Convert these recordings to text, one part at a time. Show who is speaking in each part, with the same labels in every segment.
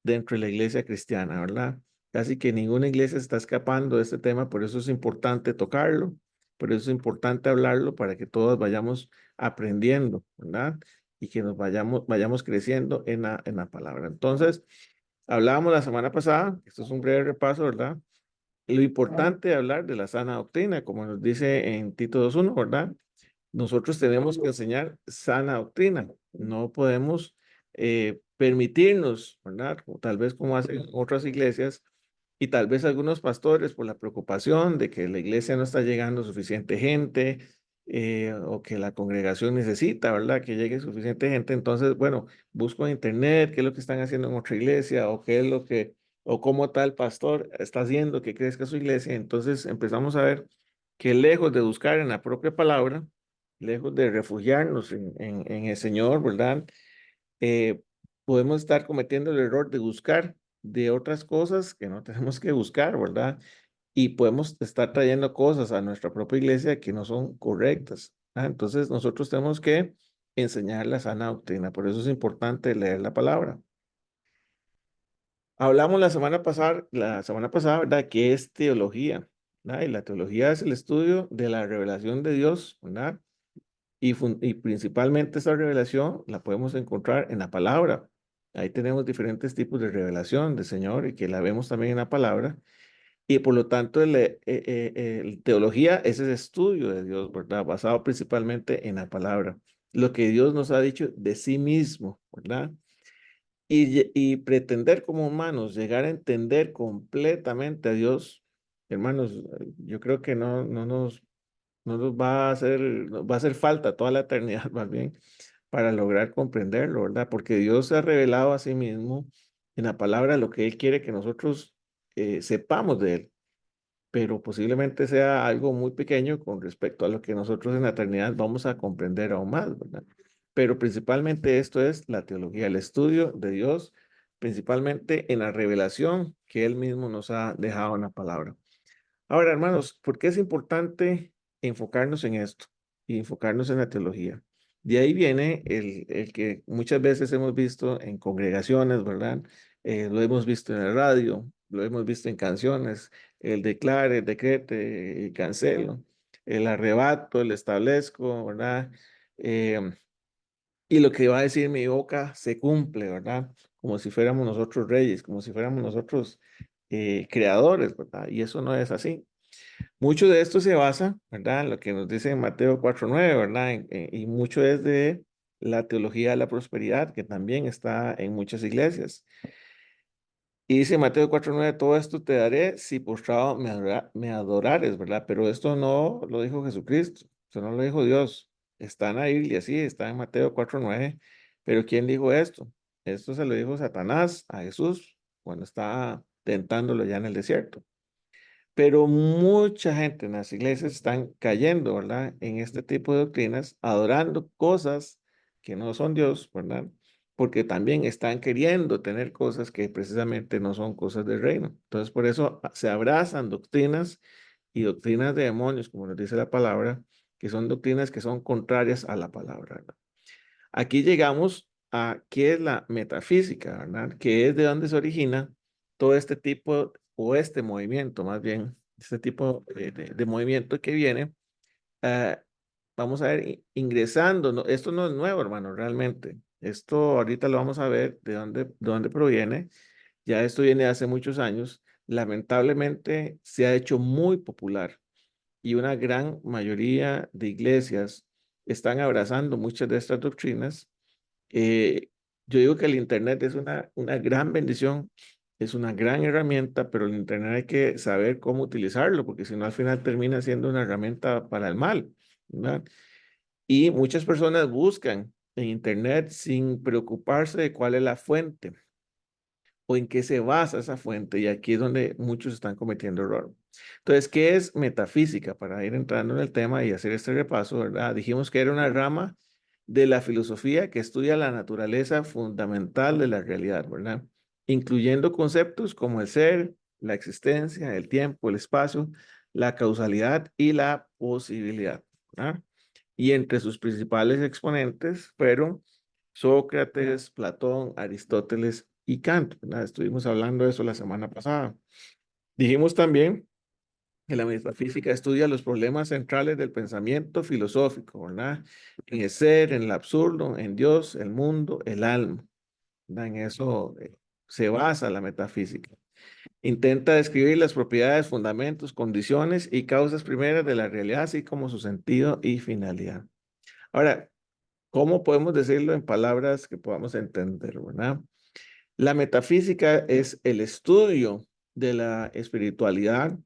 Speaker 1: dentro de la iglesia cristiana, ¿verdad? Casi que ninguna iglesia está escapando de este tema, por eso es importante tocarlo, por eso es importante hablarlo para que todos vayamos aprendiendo, ¿verdad? Y que nos vayamos creciendo en la palabra. Entonces, hablábamos la semana pasada, esto es un breve repaso, ¿verdad? Lo importante de hablar de la sana doctrina, como nos dice en Tito 2:1, ¿verdad? Nosotros tenemos que enseñar sana doctrina. No podemos permitirnos, ¿verdad? O tal vez como hacen otras iglesias y tal vez algunos pastores por la preocupación de que la iglesia no está llegando suficiente gente o que la congregación necesita, ¿verdad? Que llegue suficiente gente. Entonces, bueno, busco en internet qué es lo que están haciendo en otra iglesia o qué es lo que, o cómo tal pastor está haciendo que crezca su iglesia. Entonces empezamos a ver que lejos de buscar en la propia palabra, lejos de refugiarnos en el Señor, ¿verdad? Eh, Podemos estar cometiendo el error de buscar de otras cosas que no tenemos que buscar, ¿verdad? Y podemos estar trayendo cosas a nuestra propia iglesia que no son correctas. Entonces nosotros tenemos que enseñar la sana doctrina, por eso es importante leer la palabra. Hablamos la semana pasada, ¿verdad? ¿Qué es teología? ¿Verdad? Y la teología es el estudio de la revelación de Dios, ¿verdad? Y principalmente esa revelación la podemos encontrar en la palabra. Ahí tenemos diferentes tipos de revelación del Señor y que la vemos también en la palabra. Y por lo tanto, teología es ese estudio de Dios, ¿verdad? Basado principalmente en la palabra. Lo que Dios nos ha dicho de sí mismo, ¿verdad? Y pretender como humanos llegar a entender completamente a Dios, hermanos, yo creo que no nos va a hacer, nos va a hacer falta toda la eternidad más bien para lograr comprenderlo, ¿verdad? Porque Dios se ha revelado a sí mismo en la palabra lo que Él quiere que nosotros sepamos de Él, pero posiblemente sea algo muy pequeño con respecto a lo que nosotros en la eternidad vamos a comprender aún más, ¿verdad? Pero principalmente esto es la teología, el estudio de Dios, principalmente en la revelación que Él mismo nos ha dejado en la palabra. Ahora, hermanos, ¿por qué es importante enfocarnos en esto y enfocarnos en la teología? De ahí viene el que muchas veces hemos visto en congregaciones, ¿verdad? Lo hemos visto en el radio, lo hemos visto en canciones, el declare, decrete, y cancelo, el arrebato, el establezco, ¿verdad? Em, y lo que va a decir mi boca se cumple, ¿verdad? Como si fuéramos nosotros reyes, como si fuéramos nosotros creadores, ¿verdad? Y eso no es así. Mucho de esto se basa, ¿verdad? En lo que nos dice en Mateo 4:9, ¿verdad? Y mucho es de la teología de la prosperidad, que también está en muchas iglesias. Y dice Mateo 4:9, todo esto te daré si postrado me adorares, ¿verdad? Pero esto no lo dijo Jesucristo, esto no lo dijo Dios. Está en la Biblia, sí, está en Mateo 4:9, pero ¿quién dijo esto? Esto se lo dijo Satanás a Jesús cuando estaba tentándolo ya en el desierto. Pero mucha gente en las iglesias están cayendo, ¿verdad? En este tipo de doctrinas, adorando cosas que no son Dios, ¿verdad? Porque también están queriendo tener cosas que precisamente no son cosas del reino. Entonces, por eso se abrazan doctrinas y doctrinas de demonios, como nos dice la palabra, que son doctrinas que son contrarias a la palabra, ¿verdad? Aquí llegamos a qué es la metafísica, ¿verdad? Que es de dónde se origina todo este tipo, o este movimiento, más bien, este tipo de movimiento que viene, ah, vamos a ver, ingresando, esto no es nuevo, hermano, realmente. Esto ahorita lo vamos a ver de dónde proviene. Ya esto viene hace muchos años. Lamentablemente se ha hecho muy popular y una gran mayoría de iglesias están abrazando muchas de estas doctrinas. eh, yo digo que el Internet es una gran bendición, es una gran herramienta, pero el Internet hay que saber cómo utilizarlo, porque si no al final termina siendo una herramienta para el mal, ¿verdad? Y muchas personas buscan en Internet sin preocuparse de cuál es la fuente o en qué se basa esa fuente, y aquí es donde muchos están cometiendo error. Entonces, ¿qué es metafísica? Para ir entrando en el tema y hacer este repaso, ¿verdad? Dijimos que era una rama de la filosofía que estudia la naturaleza fundamental de la realidad, ¿verdad? Incluyendo conceptos como el ser, la existencia, el tiempo, el espacio, la causalidad y la posibilidad, ¿verdad? Y entre sus principales exponentes fueron Sócrates, Platón, Aristóteles y Kant, ¿verdad? Estuvimos hablando de eso la semana pasada. Dijimos también que la metafísica estudia los problemas centrales del pensamiento filosófico, ¿verdad? En el ser, en el absurdo, en Dios, el mundo, el alma, ¿verdad? En eso se basa la metafísica. Intenta describir las propiedades, fundamentos, condiciones y causas primeras de la realidad, así como su sentido y finalidad. Ahora, ¿cómo podemos decirlo en palabras que podamos entender, verdad? La metafísica es el estudio de la espiritualidad,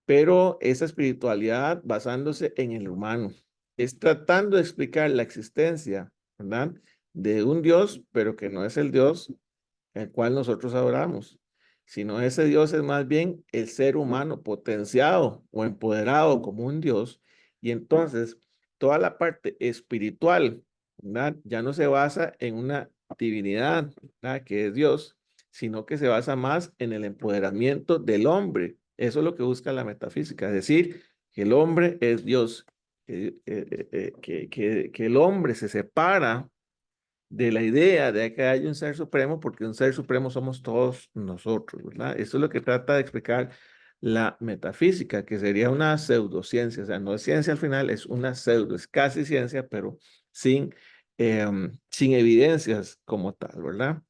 Speaker 1: pero esa espiritualidad basándose en el humano. Es tratando de explicar la existencia, ¿verdad? De un Dios, pero que no es el Dios el cual nosotros adoramos, sino ese Dios es más bien el ser humano potenciado o empoderado como un Dios, y entonces toda la parte espiritual, ¿verdad? Ya no se basa en una divinidad, ¿verdad? Que es Dios, sino que se basa más en el empoderamiento del hombre. Eso es lo que busca la metafísica, es decir, que el hombre es Dios, que el hombre se separa de la idea de que haya un ser supremo, porque un ser supremo somos todos nosotros, ¿verdad? Eso es lo que trata de explicar la metafísica, que sería una pseudociencia, o sea, no es ciencia al final, es una pseudo, es casi ciencia, pero sin evidencias como tal, ¿verdad?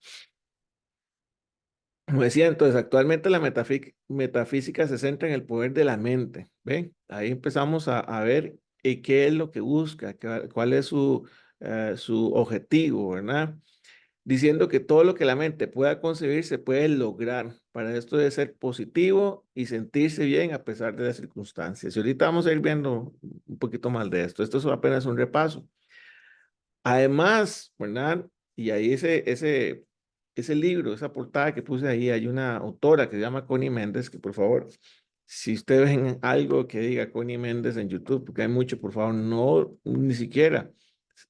Speaker 1: Como decía, entonces, actualmente la metafísica se centra en el poder de la mente, ¿ven? Ahí empezamos a ver qué es lo que busca, cuál es su objetivo, ¿verdad? Diciendo que todo lo que la mente pueda concebir se puede lograr. Para esto debe ser positivo y sentirse bien a pesar de las circunstancias. Y ahorita vamos a ir viendo un poquito más de esto. Esto es apenas un repaso. Además, ¿verdad? Y ahí ese libro, esa portada que puse ahí, hay una autora que se llama Connie Méndez, que por favor, si ustedes ven algo que diga Connie Méndez en YouTube, porque hay mucho, por favor, no, ni siquiera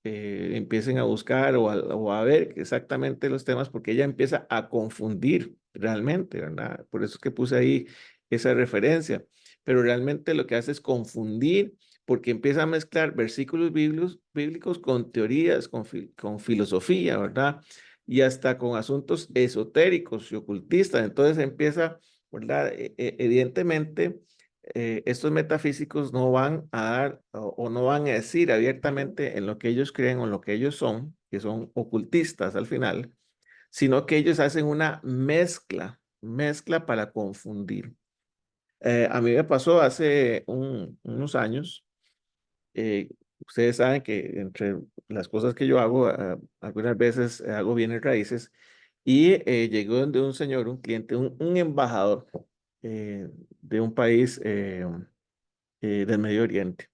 Speaker 1: empiecen a buscar o a ver exactamente los temas, porque ella empieza a confundir realmente, ¿verdad? Por eso es que puse ahí esa referencia, pero realmente lo que hace es confundir porque empieza a mezclar versículos bíblicos con teorías, con filosofía, ¿verdad? Y hasta con asuntos esotéricos y ocultistas. Entonces empieza, ¿verdad? Evidentemente, estos metafísicos no van a dar o no van a decir abiertamente en lo que ellos creen o en lo que ellos son, que son ocultistas al final, sino que ellos hacen una mezcla para confundir. A mí me pasó hace unos años. eh, Ustedes saben que entre las cosas que yo hago, algunas veces hago bienes raíces y llegó de un señor, un cliente, un embajador de un país del Medio Oriente.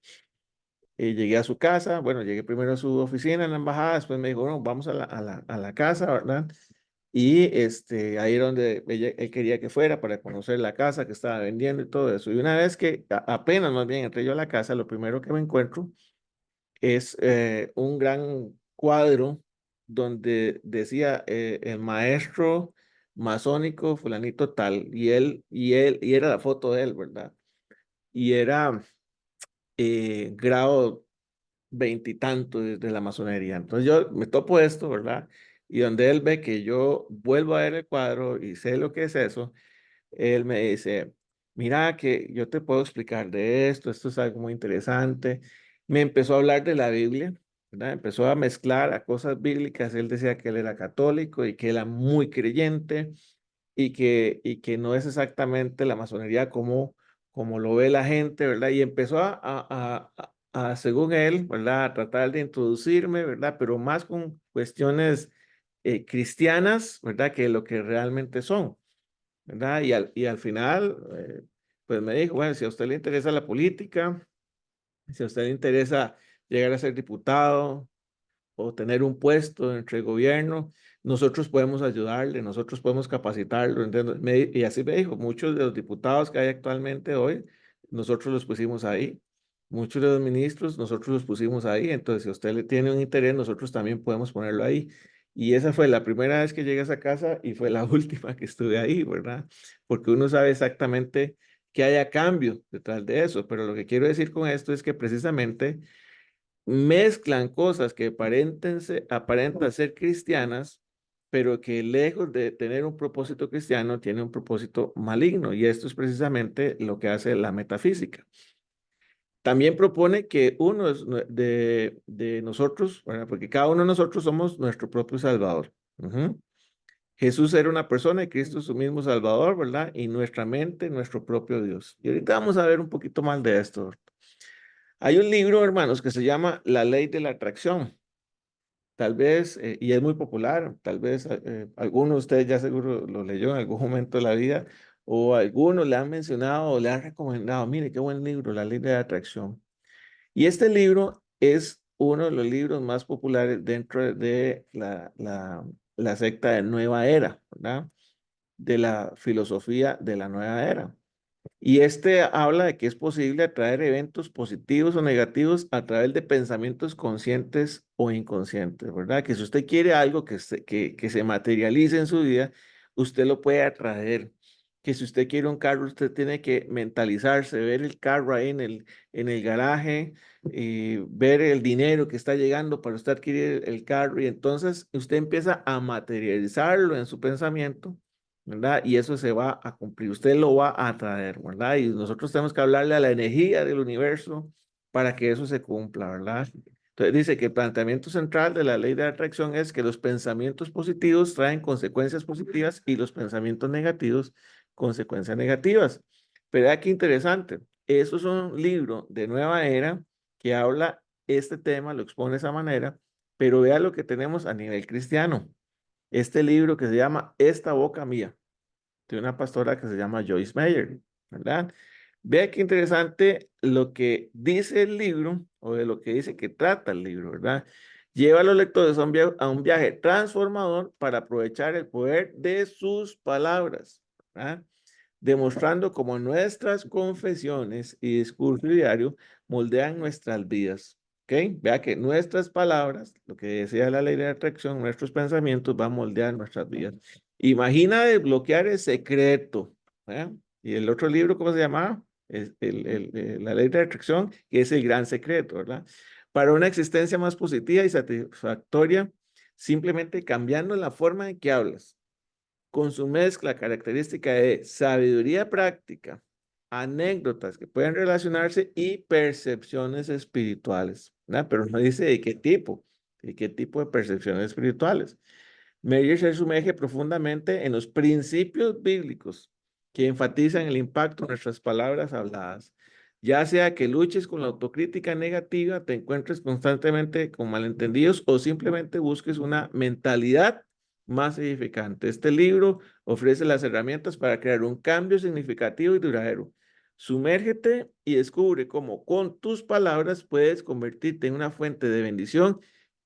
Speaker 1: Llegué a su casa, bueno, llegué primero a su oficina en la embajada, después me dijo, bueno, vamos a la casa, ¿verdad? Y ahí era donde él quería que fuera para conocer la casa que estaba vendiendo y todo eso. Y una vez que apenas más bien entré yo a la casa, lo primero que me encuentro es un gran cuadro donde decía el maestro masónico fulanito tal, y era la foto de él, ¿verdad? Y era grado veintitanto de la masonería. Entonces yo me topo esto, ¿verdad? Y donde él ve que yo vuelvo a ver el cuadro y sé lo que es eso, él me dice, mira que yo te puedo explicar de esto es algo muy interesante. Me empezó a hablar de la Biblia, ¿verdad? Empezó a mezclar a cosas bíblicas. Él decía que él era católico y que era muy creyente y que no es exactamente la masonería como lo ve la gente, ¿verdad? Y empezó según él, ¿verdad? A tratar de introducirme, ¿verdad? Pero más con cuestiones cristianas, ¿verdad? Que lo que realmente son. ¿Verdad? Y al final, pues me dijo, bueno, si a usted le interesa la política, si a usted le interesa llegar a ser diputado o tener un puesto entre el gobierno, nosotros podemos ayudarle, nosotros podemos capacitarlo, ¿entiendes? Y así me dijo, muchos de los diputados que hay actualmente hoy, nosotros los pusimos ahí. Muchos de los ministros, nosotros los pusimos ahí. Entonces, si a usted le tiene un interés, nosotros también podemos ponerlo ahí. Y esa fue la primera vez que llegué a esa casa y fue la última que estuve ahí, ¿verdad? Porque uno sabe exactamente que haya cambio detrás de eso. Pero lo que quiero decir con esto es que precisamente mezclan cosas que aparentan ser cristianas pero que lejos de tener un propósito cristiano, tiene un propósito maligno, y esto es precisamente lo que hace la metafísica. También propone que uno de nosotros, ¿verdad? Porque cada uno de nosotros somos nuestro propio Salvador. Jesús era una persona y Cristo es su mismo Salvador, ¿verdad? Y nuestra mente, nuestro propio Dios. Y ahorita vamos a ver un poquito más de esto. Hay un libro, hermanos, que se llama La Ley de la Atracción. Tal vez, y es muy popular, tal vez alguno de ustedes ya seguro lo leyó en algún momento de la vida, o algunos le han mencionado o le han recomendado, mire, qué buen libro, La Ley de la Atracción. Y este libro es uno de los libros más populares dentro de la secta de Nueva Era, ¿verdad? De la filosofía de la Nueva Era. Y este habla de que es posible atraer eventos positivos o negativos a través de pensamientos conscientes o inconscientes, ¿verdad? Que si usted quiere algo que se materialice en su vida, usted lo puede atraer. Que si usted quiere un carro, usted tiene que mentalizarse, ver el carro ahí en el garaje, y ver el dinero que está llegando para usted adquirir el carro, y entonces usted empieza a materializarlo en su pensamiento, ¿verdad? Y eso se va a cumplir, usted lo va a atraer, ¿verdad? Y nosotros tenemos que hablarle a la energía del universo para que eso se cumpla, ¿verdad? Entonces dice que el planteamiento central de la ley de atracción es que los pensamientos positivos traen consecuencias positivas y los pensamientos negativos consecuencias negativas. Pero aquí interesante, eso es un libro de nueva era que habla este tema, lo expone de esa manera, pero vea lo que tenemos a nivel cristiano. Este libro que se llama Esta boca mía, de una pastora que se llama Joyce Meyer, ¿verdad? Vea qué interesante lo que dice el libro, o de lo que dice que trata el libro, ¿verdad? Lleva a los lectores a un viaje transformador para aprovechar el poder de sus palabras, ¿verdad? Demostrando cómo nuestras confesiones y discurso diario moldean nuestras vidas. ¿Ok? Vea que nuestras palabras, lo que decía la ley de atracción, nuestros pensamientos van a moldear nuestras vidas. Imagina desbloquear el secreto. ¿Eh? Y el otro libro, ¿cómo se llamaba? Es la ley de atracción, que es el gran secreto, ¿verdad? Para una existencia más positiva y satisfactoria, simplemente cambiando la forma en que hablas, con su mezcla característica de sabiduría práctica, anécdotas que pueden relacionarse y percepciones espirituales, ¿verdad? Pero no dice de qué tipo de percepciones espirituales. Meyer se sumerge profundamente en los principios bíblicos que enfatizan el impacto de nuestras palabras habladas. Ya sea que luches con la autocrítica negativa, te encuentres constantemente con malentendidos o simplemente busques una mentalidad más edificante. Este libro ofrece las herramientas para crear un cambio significativo y duradero. Sumérgete y descubre cómo con tus palabras puedes convertirte en una fuente de bendición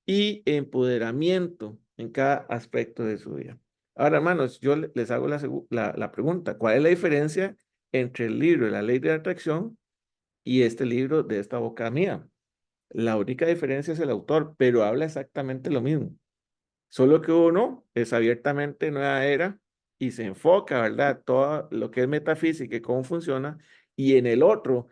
Speaker 1: y empoderamiento en cada aspecto de su vida. Ahora, hermanos, yo les hago la pregunta, ¿cuál es la diferencia entre el libro de la ley de la atracción y este libro de esta boca mía? La única diferencia es el autor, pero habla exactamente lo mismo. Solo que uno es abiertamente nueva era y se enfoca, ¿verdad? Todo lo que es metafísica y cómo funciona. Y en el otro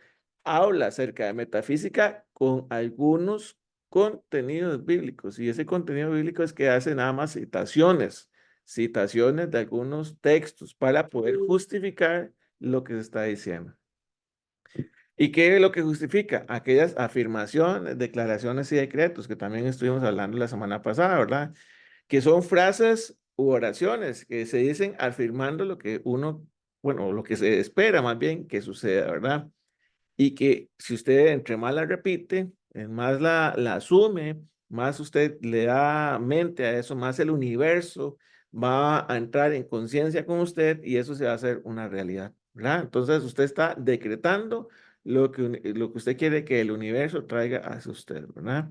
Speaker 1: habla acerca de metafísica con algunos contenidos bíblicos. Y ese contenido bíblico es que hace nada más citaciones de algunos textos para poder justificar lo que se está diciendo. ¿Y qué es lo que justifica? Aquellas afirmaciones, declaraciones y decretos que también estuvimos hablando la semana pasada, ¿verdad? Que son frases u oraciones que se dicen afirmando lo que uno, bueno, lo que se espera más bien que suceda, ¿verdad? Y que si usted entre más la repite, más la asume, más usted le da mente a eso, más el universo va a entrar en conciencia con usted y eso se va a hacer una realidad, ¿verdad? Entonces usted está decretando lo que usted quiere que el universo traiga hacia usted, ¿verdad?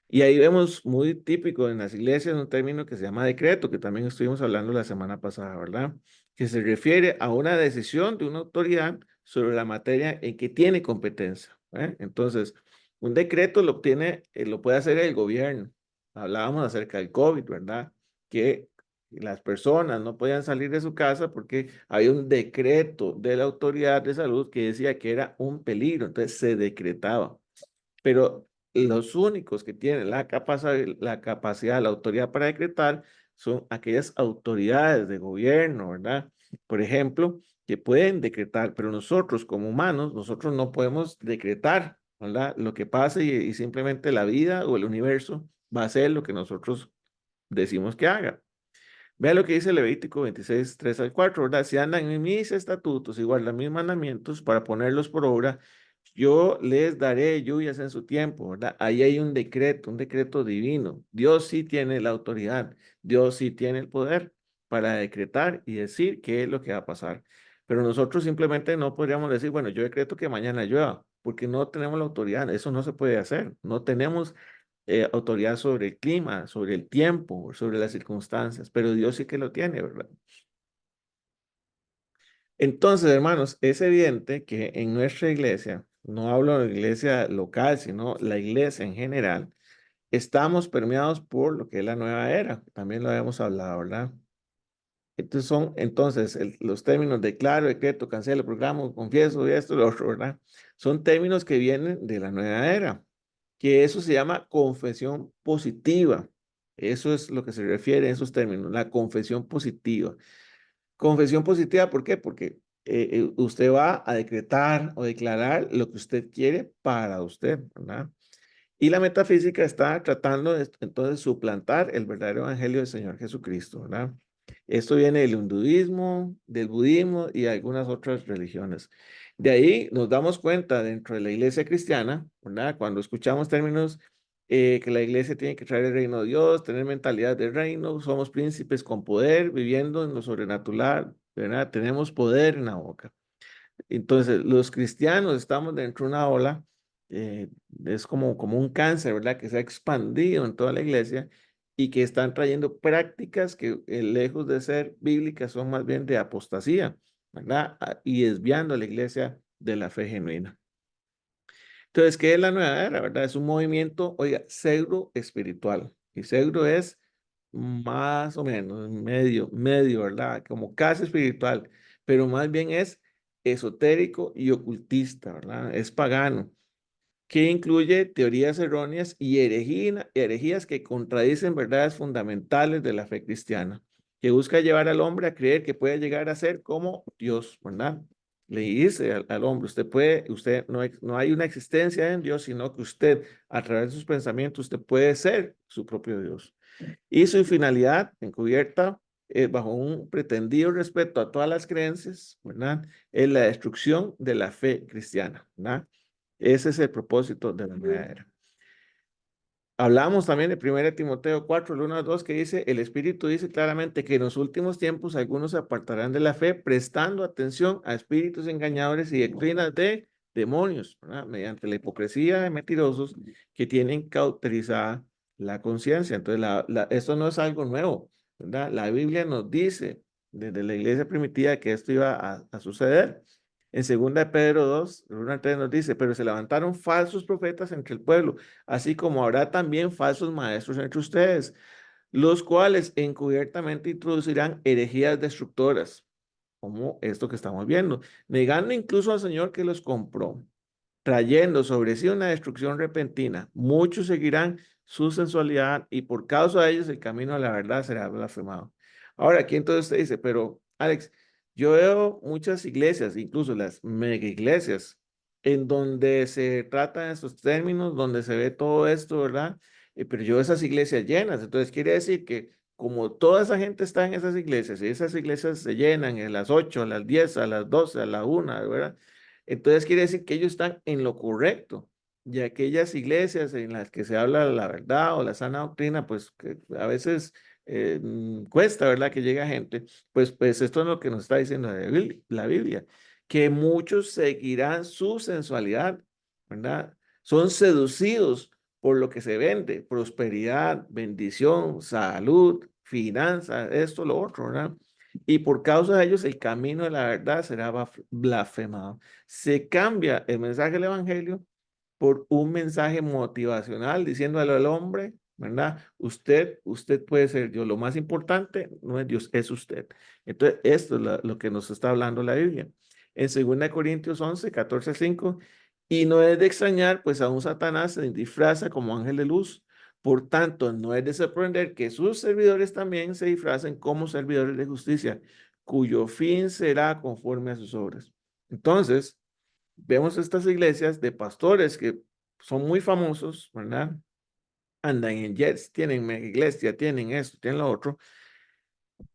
Speaker 1: Y ahí vemos muy típico en las iglesias un término que se llama decreto, que también estuvimos hablando la semana pasada, ¿verdad? Que se refiere a una decisión de una autoridad sobre la materia en que tiene competencia. ¿Eh? Entonces, un decreto lo obtiene, lo puede hacer el gobierno. Hablábamos acerca del COVID, ¿verdad? Que las personas no podían salir de su casa porque había un decreto de la autoridad de salud que decía que era un peligro, entonces se decretaba. Pero los únicos que tienen la capacidad, la autoridad para decretar son aquellas autoridades de gobierno, ¿verdad? Por ejemplo, que pueden decretar, pero nosotros como humanos, nosotros no podemos decretar, ¿verdad? Lo que pase y simplemente la vida o el universo va a hacer lo que nosotros decimos que haga. Vea lo que dice Levítico 26, 3 al 4, ¿verdad? Si andan en mis estatutos y guardan mis mandamientos para ponerlos por obra, yo les daré lluvias en su tiempo, ¿verdad? Ahí hay un decreto divino. Dios sí tiene la autoridad, Dios sí tiene el poder para decretar y decir qué es lo que va a pasar. Pero nosotros simplemente no podríamos decir, bueno, yo decreto que mañana llueva, porque no tenemos la autoridad, eso no se puede hacer, no tenemos autoridad sobre el clima, sobre el tiempo, sobre las circunstancias, pero Dios sí que lo tiene, ¿verdad? Entonces, hermanos, es evidente que en nuestra iglesia, no hablo de la iglesia local, sino la iglesia en general, estamos permeados por lo que es la nueva era. También lo habíamos hablado, ¿verdad? Entonces, los términos declaro, decreto, cancelo, programo, confieso, y esto, lo otro, ¿verdad? Son términos que vienen de la nueva era, que eso se llama confesión positiva. Eso es lo que se refiere a esos términos, la confesión positiva. Confesión positiva, ¿por qué? Porque usted va a decretar o declarar lo que usted quiere para usted, ¿verdad? Y la metafísica está tratando de, entonces, suplantar el verdadero evangelio del Señor Jesucristo, ¿verdad? Esto viene del hinduismo, del budismo y algunas otras religiones. De ahí nos damos cuenta dentro de la iglesia cristiana, ¿verdad? Cuando escuchamos términos que la iglesia tiene que traer el reino de Dios, tener mentalidad de reino, somos príncipes con poder, viviendo en lo sobrenatural, ¿verdad? Tenemos poder en la boca. Entonces, los cristianos estamos dentro de una ola, es como un cáncer, ¿verdad? Que se ha expandido en toda la iglesia y que están trayendo prácticas que lejos de ser bíblicas son más bien de apostasía, ¿verdad? Y desviando a la iglesia de la fe genuina. Entonces, ¿qué es la nueva era, verdad? Es un movimiento, oiga, pseudo espiritual. Y pseudo es más o menos, medio, ¿verdad? Como casi espiritual, pero más bien es esotérico y ocultista, ¿verdad? Es pagano, que incluye teorías erróneas y herejías que contradicen verdades fundamentales de la fe cristiana, que busca llevar al hombre a creer que puede llegar a ser como Dios, ¿verdad? Le dice al hombre, usted no hay una existencia en Dios, sino que usted, a través de sus pensamientos, usted puede ser su propio Dios. Y su finalidad encubierta, bajo un pretendido respeto a todas las creencias, ¿verdad? Es la destrucción de la fe cristiana, ¿verdad? Ese es el propósito de la nueva era. Hablamos también de 1 Timoteo 4, el 1 al 2, que dice, el Espíritu dice claramente que en los últimos tiempos algunos se apartarán de la fe, prestando atención a espíritus engañadores y doctrinas de demonios, ¿verdad? Mediante la hipocresía de mentirosos que tienen cauterizada la conciencia. Entonces, esto no es algo nuevo, ¿verdad? La Biblia nos dice desde la iglesia primitiva que esto iba a suceder. En 2 Pedro 2, 1 al 3 nos dice, pero se levantaron falsos profetas entre el pueblo, así como habrá también falsos maestros entre ustedes, los cuales encubiertamente introducirán herejías destructoras, como esto que estamos viendo, negando incluso al Señor que los compró, trayendo sobre sí una destrucción repentina. Muchos seguirán su sensualidad y por causa de ellos el camino a la verdad será blasfemado. Ahora, aquí entonces usted dice, pero Alex, yo veo muchas iglesias, incluso las mega iglesias, en donde se tratan estos términos, donde se ve todo esto, ¿verdad? Pero yo veo esas iglesias llenas, entonces quiere decir que como toda esa gente está en esas iglesias y esas iglesias se llenan a las 8, a las 10, a las 12, a la 1, ¿verdad? Entonces quiere decir que ellos están en lo correcto. Y aquellas iglesias en las que se habla la verdad o la sana doctrina, pues que a veces cuesta, ¿verdad? Que llegue gente. Pues esto es lo que nos está diciendo la Biblia, que muchos seguirán su sensualidad, ¿verdad? Son seducidos por lo que se vende, prosperidad, bendición, salud, finanzas, esto, lo otro, ¿verdad? Y por causa de ellos el camino de la verdad será blasfemado. Se cambia el mensaje del evangelio por un mensaje motivacional diciéndole al hombre, ¿verdad? Usted puede ser Dios. Lo más importante no es Dios, es usted. Entonces, esto es lo que nos está hablando la Biblia. En 2 Corintios 11, 14, 5, y no es de extrañar, pues aún Satanás se disfraza como ángel de luz, Por tanto, no es de sorprender que sus servidores también se disfracen como servidores de justicia, cuyo fin será conforme a sus obras. Entonces, vemos estas iglesias de pastores que son muy famosos, ¿verdad? Andan en jets, tienen mega iglesia, tienen esto, tienen lo otro.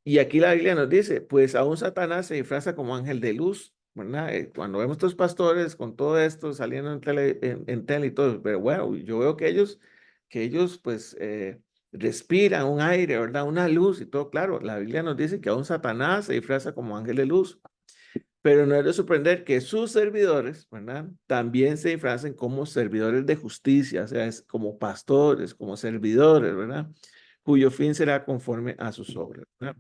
Speaker 1: Y aquí la Biblia nos dice, pues aún Satanás se disfraza como ángel de luz, ¿verdad? Cuando vemos estos pastores con todo esto saliendo en tele y todo, pero bueno, yo veo que ellos pues respiran un aire, ¿verdad? Una luz y todo, claro, la Biblia nos dice que aún Satanás se disfraza como ángel de luz. Pero no es de sorprender que sus servidores, ¿verdad? También se disfracen como servidores de justicia, o sea, es como pastores, como servidores, ¿verdad? Cuyo fin será conforme a sus obras, ¿verdad?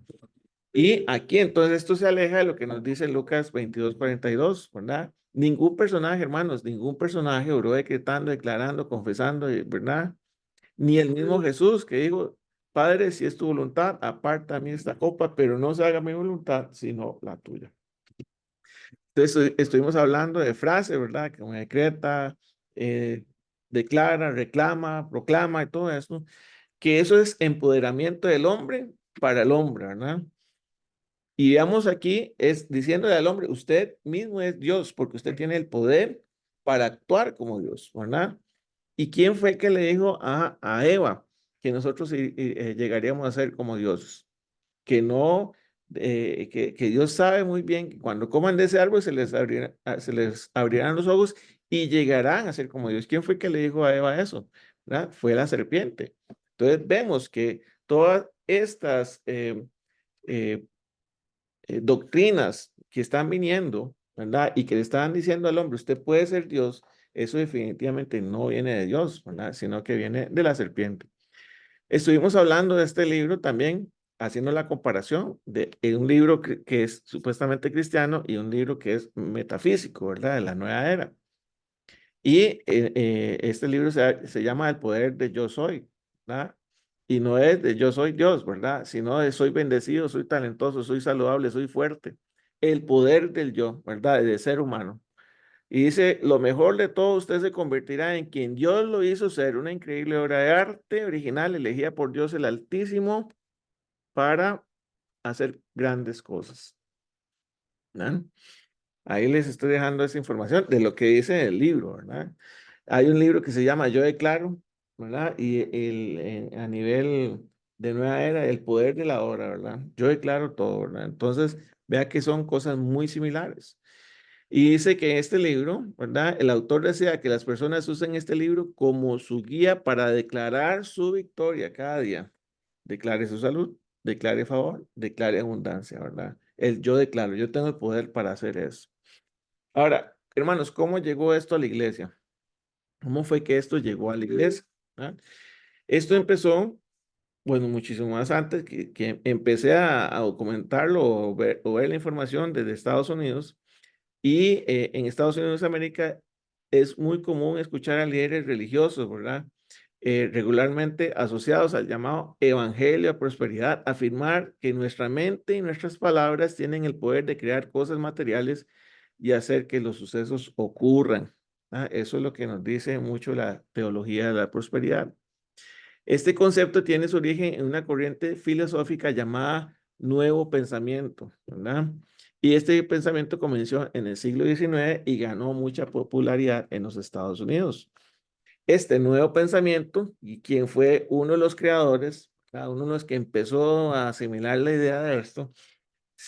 Speaker 1: Y aquí entonces esto se aleja de lo que nos dice Lucas 22:42, ¿verdad? Ningún personaje, hermanos, ningún personaje oró decretando, declarando, confesando, ¿verdad? Ni el mismo Jesús que dijo, Padre, si es tu voluntad, aparta a mí esta copa, pero no se haga mi voluntad, sino la tuya. Entonces, estuvimos hablando de frases, ¿verdad? Como decreta, eh, declara, reclama, proclama y todo eso, que eso es empoderamiento del hombre para el hombre, ¿verdad? Y veamos aquí, es diciéndole al hombre, usted mismo es Dios, porque usted tiene el poder para actuar como Dios, ¿verdad? ¿Y quién fue el que le dijo a Eva que nosotros llegaríamos a ser como Dios? Que no, que Dios sabe muy bien que cuando coman de ese árbol se les abrirán los ojos y llegarán a ser como Dios. ¿Quién fue que le dijo a Eva eso? ¿Verdad? Fue la serpiente. Entonces vemos que todas estas eh, doctrinas que están viniendo, ¿verdad? Y que le estaban diciendo al hombre, usted puede ser Dios, eso definitivamente no viene de Dios, ¿verdad? Sino que viene de la serpiente. Estuvimos hablando de este libro también, haciendo la comparación de un libro que es supuestamente cristiano y un libro que es metafísico, ¿verdad? De la nueva era. Y este libro se llama El poder de yo soy, ¿verdad? Y no es de yo soy Dios, ¿verdad? Sino de soy bendecido, soy talentoso, soy saludable, soy fuerte. El poder del yo, ¿verdad? De ser humano. Y dice, lo mejor de todo, usted se convertirá en quien Dios lo hizo ser, una increíble obra de arte original elegida por Dios el Altísimo para hacer grandes cosas, ¿verdad? Ahí les estoy dejando esa información de lo que dice el libro, ¿verdad? Hay un libro que se llama Yo Declaro, ¿verdad? Y a nivel de nueva era, el poder de la hora, ¿verdad? Yo declaro todo, ¿verdad? Entonces, vea que son cosas muy similares. Y dice que en este libro, ¿verdad? El autor desea que las personas usen este libro como su guía para declarar su victoria cada día. Declare su salud, declare favor, declare abundancia, ¿verdad? El yo declaro, yo tengo el poder para hacer eso. Ahora, hermanos, ¿cómo llegó esto a la iglesia? ¿Cómo fue que esto llegó a la iglesia? ¿Ah? Esto empezó, bueno, muchísimo más antes que empecé a documentarlo o ver la información desde Estados Unidos. Y en Estados Unidos de América es muy común escuchar a líderes religiosos, ¿verdad? Regularmente asociados al llamado Evangelio a prosperidad, afirmar que nuestra mente y nuestras palabras tienen el poder de crear cosas materiales y hacer que los sucesos ocurran. ¿Ah? Eso es lo que nos dice mucho la teología de la prosperidad. Este concepto tiene su origen en una corriente filosófica llamada Nuevo Pensamiento, ¿verdad? Y este pensamiento comenzó en el siglo XIX y ganó mucha popularidad en los Estados Unidos. Este nuevo pensamiento, y quien fue uno de los creadores, uno de los que empezó a asimilar la idea de esto,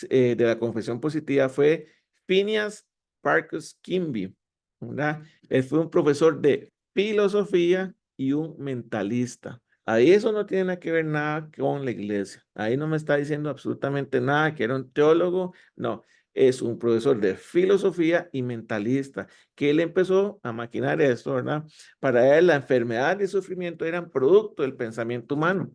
Speaker 1: de la confesión positiva, fue Phineas Parkus Kimby, ¿verdad? Él fue un profesor de filosofía y un mentalista. Ahí eso no tiene nada que ver nada con la iglesia. Ahí no me está diciendo absolutamente nada que era un teólogo. No, es un profesor de filosofía y mentalista, que él empezó a maquinar esto, ¿verdad? Para él la enfermedad y el sufrimiento eran producto del pensamiento humano.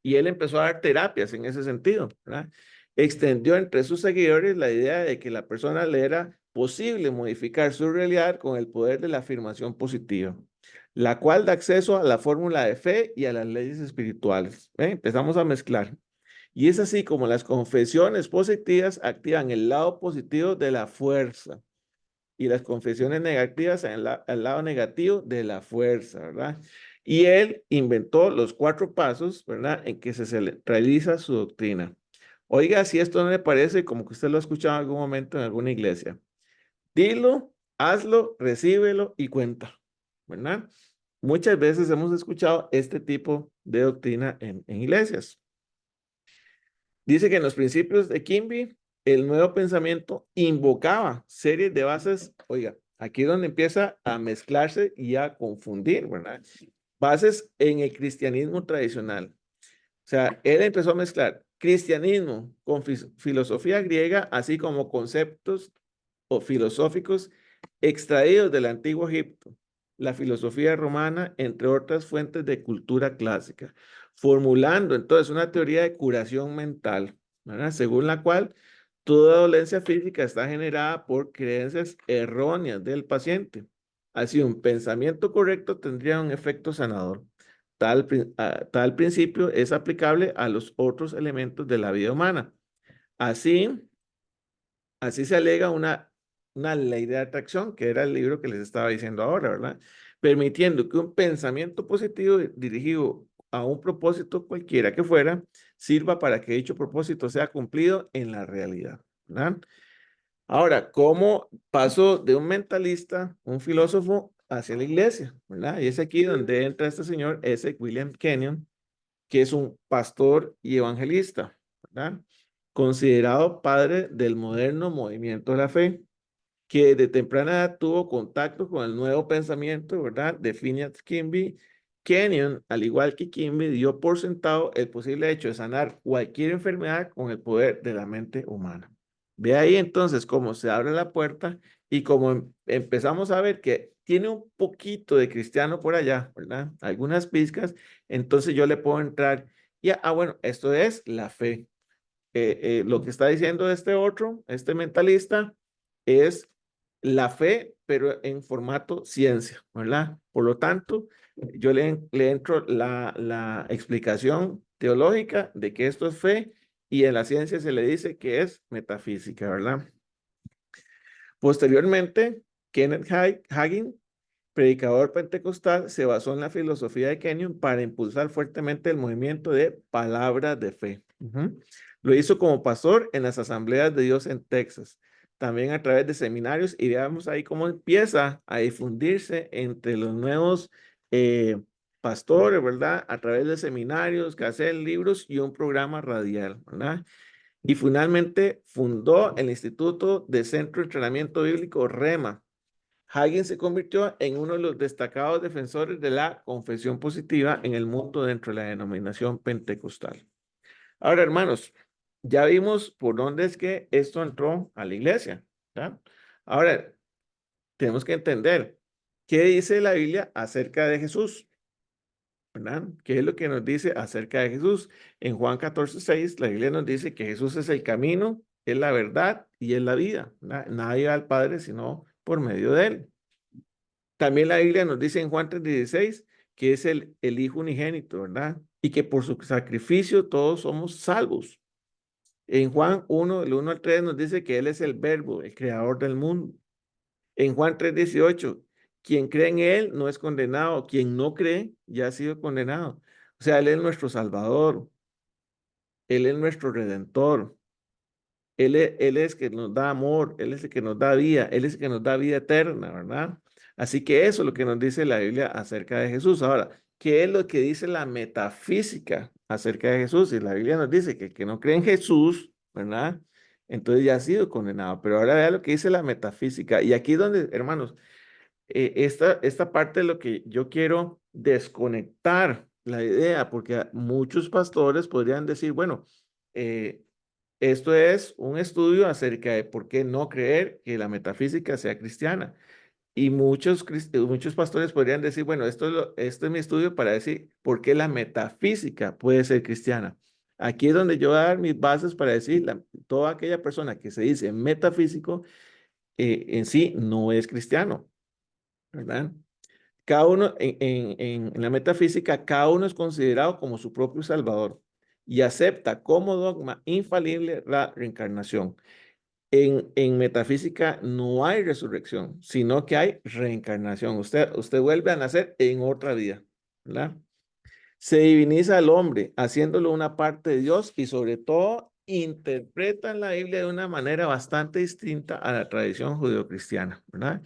Speaker 1: Y él empezó a dar terapias en ese sentido, ¿verdad? Extendió entre sus seguidores la idea de que la persona le era posible modificar su realidad con el poder de la afirmación positiva, la cual da acceso a la fórmula de fe y a las leyes espirituales. Empezamos a mezclar. Y es así como las confesiones positivas activan el lado positivo de la fuerza y las confesiones negativas en el lado negativo de la fuerza, ¿verdad? Y él inventó los 4 pasos, ¿verdad?, en que se realiza su doctrina. Oiga, si esto no le parece como que usted lo ha escuchado en algún momento en alguna iglesia. Dilo, hazlo, recíbelo y cuenta, ¿verdad? Muchas veces hemos escuchado este tipo de doctrina en iglesias. Dice que en los principios de Kimby, el nuevo pensamiento invocaba series de bases, oiga, aquí es donde empieza a mezclarse y a confundir, ¿verdad? Bases en el cristianismo tradicional. O sea, él empezó a mezclar cristianismo con filosofía griega, así como conceptos o filosóficos extraídos del antiguo Egipto, la filosofía romana, entre otras fuentes de cultura clásica, formulando entonces una teoría de curación mental, ¿verdad?, según la cual toda dolencia física está generada por creencias erróneas del paciente. Así, un pensamiento correcto tendría un efecto sanador. Tal principio es aplicable a los otros elementos de la vida humana. Así, así se alega una ley de atracción, que era el libro que les estaba diciendo ahora, ¿verdad? Permitiendo que un pensamiento positivo dirigido a un propósito cualquiera que fuera, sirva para que dicho propósito sea cumplido en la realidad, ¿verdad? Ahora, ¿cómo pasó de un mentalista, un filósofo, hacia la iglesia, ¿verdad? Y es aquí donde entra este señor, ese William Kenyon, que es un pastor y evangelista, ¿verdad? Considerado padre del moderno movimiento de la fe, que de temprana edad tuvo contacto con el nuevo pensamiento, ¿verdad?, de Phineas Kimby. Kenyon, al igual que Kimby, dio por sentado el posible hecho de sanar cualquier enfermedad con el poder de la mente humana. Ve ahí entonces cómo se abre la puerta y cómo empezamos a ver que tiene un poquito de cristiano por allá, ¿verdad? Algunas pizcas, entonces yo le puedo entrar y, bueno, esto es la fe. Lo que está diciendo este otro, este mentalista, es la fe, pero en formato ciencia, ¿verdad? Por lo tanto, yo le entro la explicación teológica de que esto es fe y en la ciencia se le dice que es metafísica, ¿verdad? Posteriormente, Kenneth Hagin, predicador pentecostal, se basó en la filosofía de Kenyon para impulsar fuertemente el movimiento de palabras de fe. Lo hizo como pastor en las asambleas de Dios en Texas, también a través de seminarios, y veamos ahí cómo empieza a difundirse entre los nuevos pastores, ¿verdad? A través de seminarios, que hacen libros y un programa radial, ¿verdad? Y finalmente fundó el Instituto de Centro de Entrenamiento Bíblico REMA. Hagin se convirtió en uno de los destacados defensores de la confesión positiva en el mundo dentro de la denominación pentecostal. Ahora, hermanos, ya vimos por dónde es que esto entró a la iglesia, ¿verdad? Ahora, tenemos que entender qué dice la Biblia acerca de Jesús, ¿verdad? ¿Qué es lo que nos dice acerca de Jesús? En Juan 14:6, la Biblia nos dice que Jesús es el camino, es la verdad y es la vida, ¿verdad? Nadie va al Padre sino por medio de él. También la Biblia nos dice en Juan 3:16 que es el Hijo unigénito, ¿verdad? Y que por su sacrificio todos somos salvos. En Juan 1, del 1 al 3 nos dice que Él es el Verbo, el creador del mundo. En Juan 3:18, quien cree en Él no es condenado, quien no cree ya ha sido condenado. O sea, Él es nuestro Salvador, Él es nuestro Redentor, Él es que nos da amor, Él es el que nos da vida, Él es el que nos da vida eterna, ¿verdad? Así que eso es lo que nos dice la Biblia acerca de Jesús. Ahora, ¿qué es lo que dice la metafísica acerca de Jesús? Y la Biblia nos dice que el que no cree en Jesús, ¿verdad? Entonces ya ha sido condenado. Pero ahora vea lo que dice la metafísica. Y aquí es donde, hermanos, esta parte de lo que yo quiero desconectar la idea, porque muchos pastores podrían decir, bueno, eh, esto es un estudio acerca de por qué no creer que la metafísica sea cristiana. Y muchos pastores podrían decir, bueno, esto es mi estudio para decir por qué la metafísica puede ser cristiana. Aquí es donde yo voy a dar mis bases para decir, toda aquella persona que se dice metafísico en sí no es cristiano, ¿verdad? Cada uno, en la metafísica, cada uno es considerado como su propio salvador y acepta como dogma infalible la reencarnación. En metafísica no hay resurrección, sino que hay reencarnación. Usted vuelve a nacer en otra vida, ¿verdad? Se diviniza al hombre, haciéndolo una parte de Dios y sobre todo interpretan la Biblia de una manera bastante distinta a la tradición judeocristiana, ¿verdad?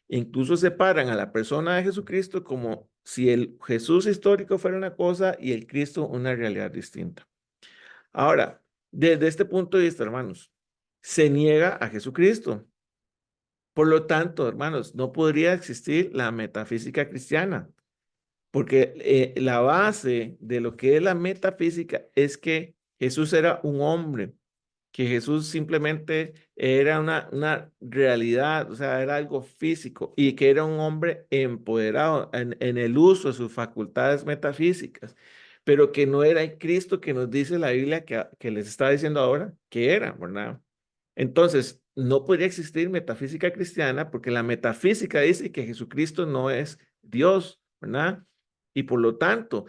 Speaker 1: Incluso separan a la persona de Jesucristo como si el Jesús histórico fuera una cosa y el Cristo una realidad distinta. Ahora, desde este punto de vista, hermanos, se niega a Jesucristo. Por lo tanto, hermanos, no podría existir la metafísica cristiana. Porque la base de lo que es la metafísica es que Jesús era un hombre, que Jesús simplemente era una realidad, o sea, era algo físico y que era un hombre empoderado en el uso de sus facultades metafísicas, pero que no era el Cristo que nos dice la Biblia que les está diciendo ahora que era, ¿verdad? Entonces, no podría existir metafísica cristiana porque la metafísica dice que Jesucristo no es Dios, ¿verdad? Y por lo tanto,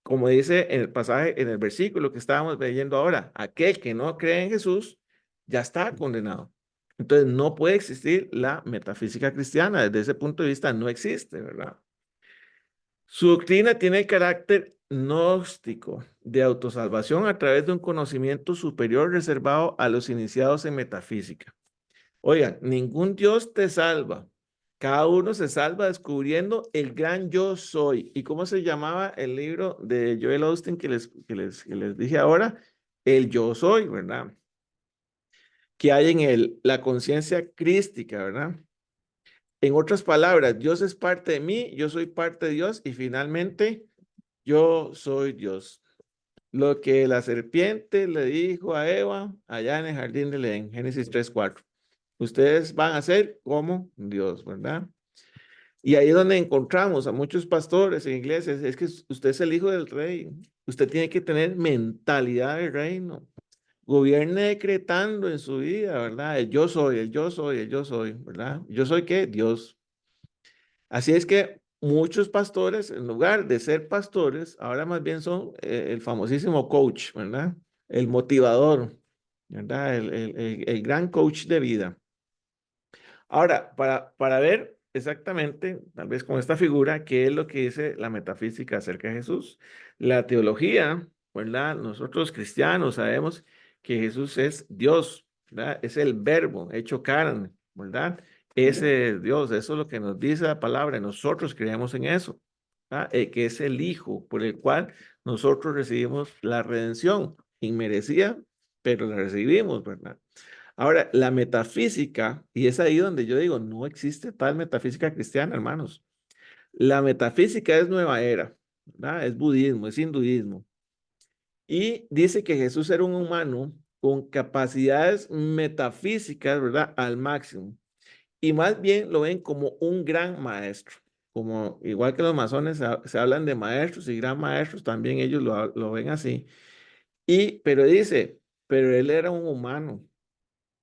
Speaker 1: como dice en el pasaje, en el versículo que estábamos leyendo ahora, aquel que no cree en Jesús ya está condenado. Entonces, no puede existir la metafísica cristiana. Desde ese punto de vista, no existe, ¿verdad? Su doctrina tiene el carácter gnóstico de autosalvación a través de un conocimiento superior reservado a los iniciados en metafísica. Oigan, ningún Dios te salva. Cada uno se salva descubriendo el gran yo soy. ¿Y cómo se llamaba el libro de Joel Austin que les dije ahora? El yo soy, ¿verdad? Que hay en la conciencia crística, ¿verdad? En otras palabras, Dios es parte de mí, yo soy parte de Dios y finalmente yo soy Dios. Lo que la serpiente le dijo a Eva allá en el jardín del Edén, Génesis 3:4. Ustedes van a ser como Dios, ¿verdad? Y ahí es donde encontramos a muchos pastores en iglesias, es que usted es el hijo del rey, usted tiene que tener mentalidad del reino, gobierne decretando en su vida, ¿verdad? El yo soy, el yo soy, el yo soy, ¿verdad? ¿Yo soy qué? Dios. Así es que muchos pastores, en lugar de ser pastores, ahora más bien son el famosísimo coach, ¿verdad? El motivador, ¿verdad? El gran coach de vida. Ahora, para ver exactamente, tal vez con esta figura, qué es lo que dice la metafísica acerca de Jesús. La teología, ¿verdad? Nosotros cristianos sabemos que Jesús es Dios, ¿verdad? Es el verbo hecho carne, ¿verdad? Ese es Dios, eso es lo que nos dice la palabra, y nosotros creemos en eso, ¿verdad? Que es el Hijo por el cual nosotros recibimos la redención, inmerecida, pero la recibimos, ¿verdad? Ahora, la metafísica, y es ahí donde yo digo, no existe tal metafísica cristiana, hermanos. La metafísica es nueva era, ¿verdad? Es budismo, es hinduismo. Y dice que Jesús era un humano con capacidades metafísicas, ¿verdad? Al máximo. Y más bien lo ven como un gran maestro. Como igual que los masones se hablan de maestros y gran maestros, también ellos lo ven así. Pero dice, pero él era un humano.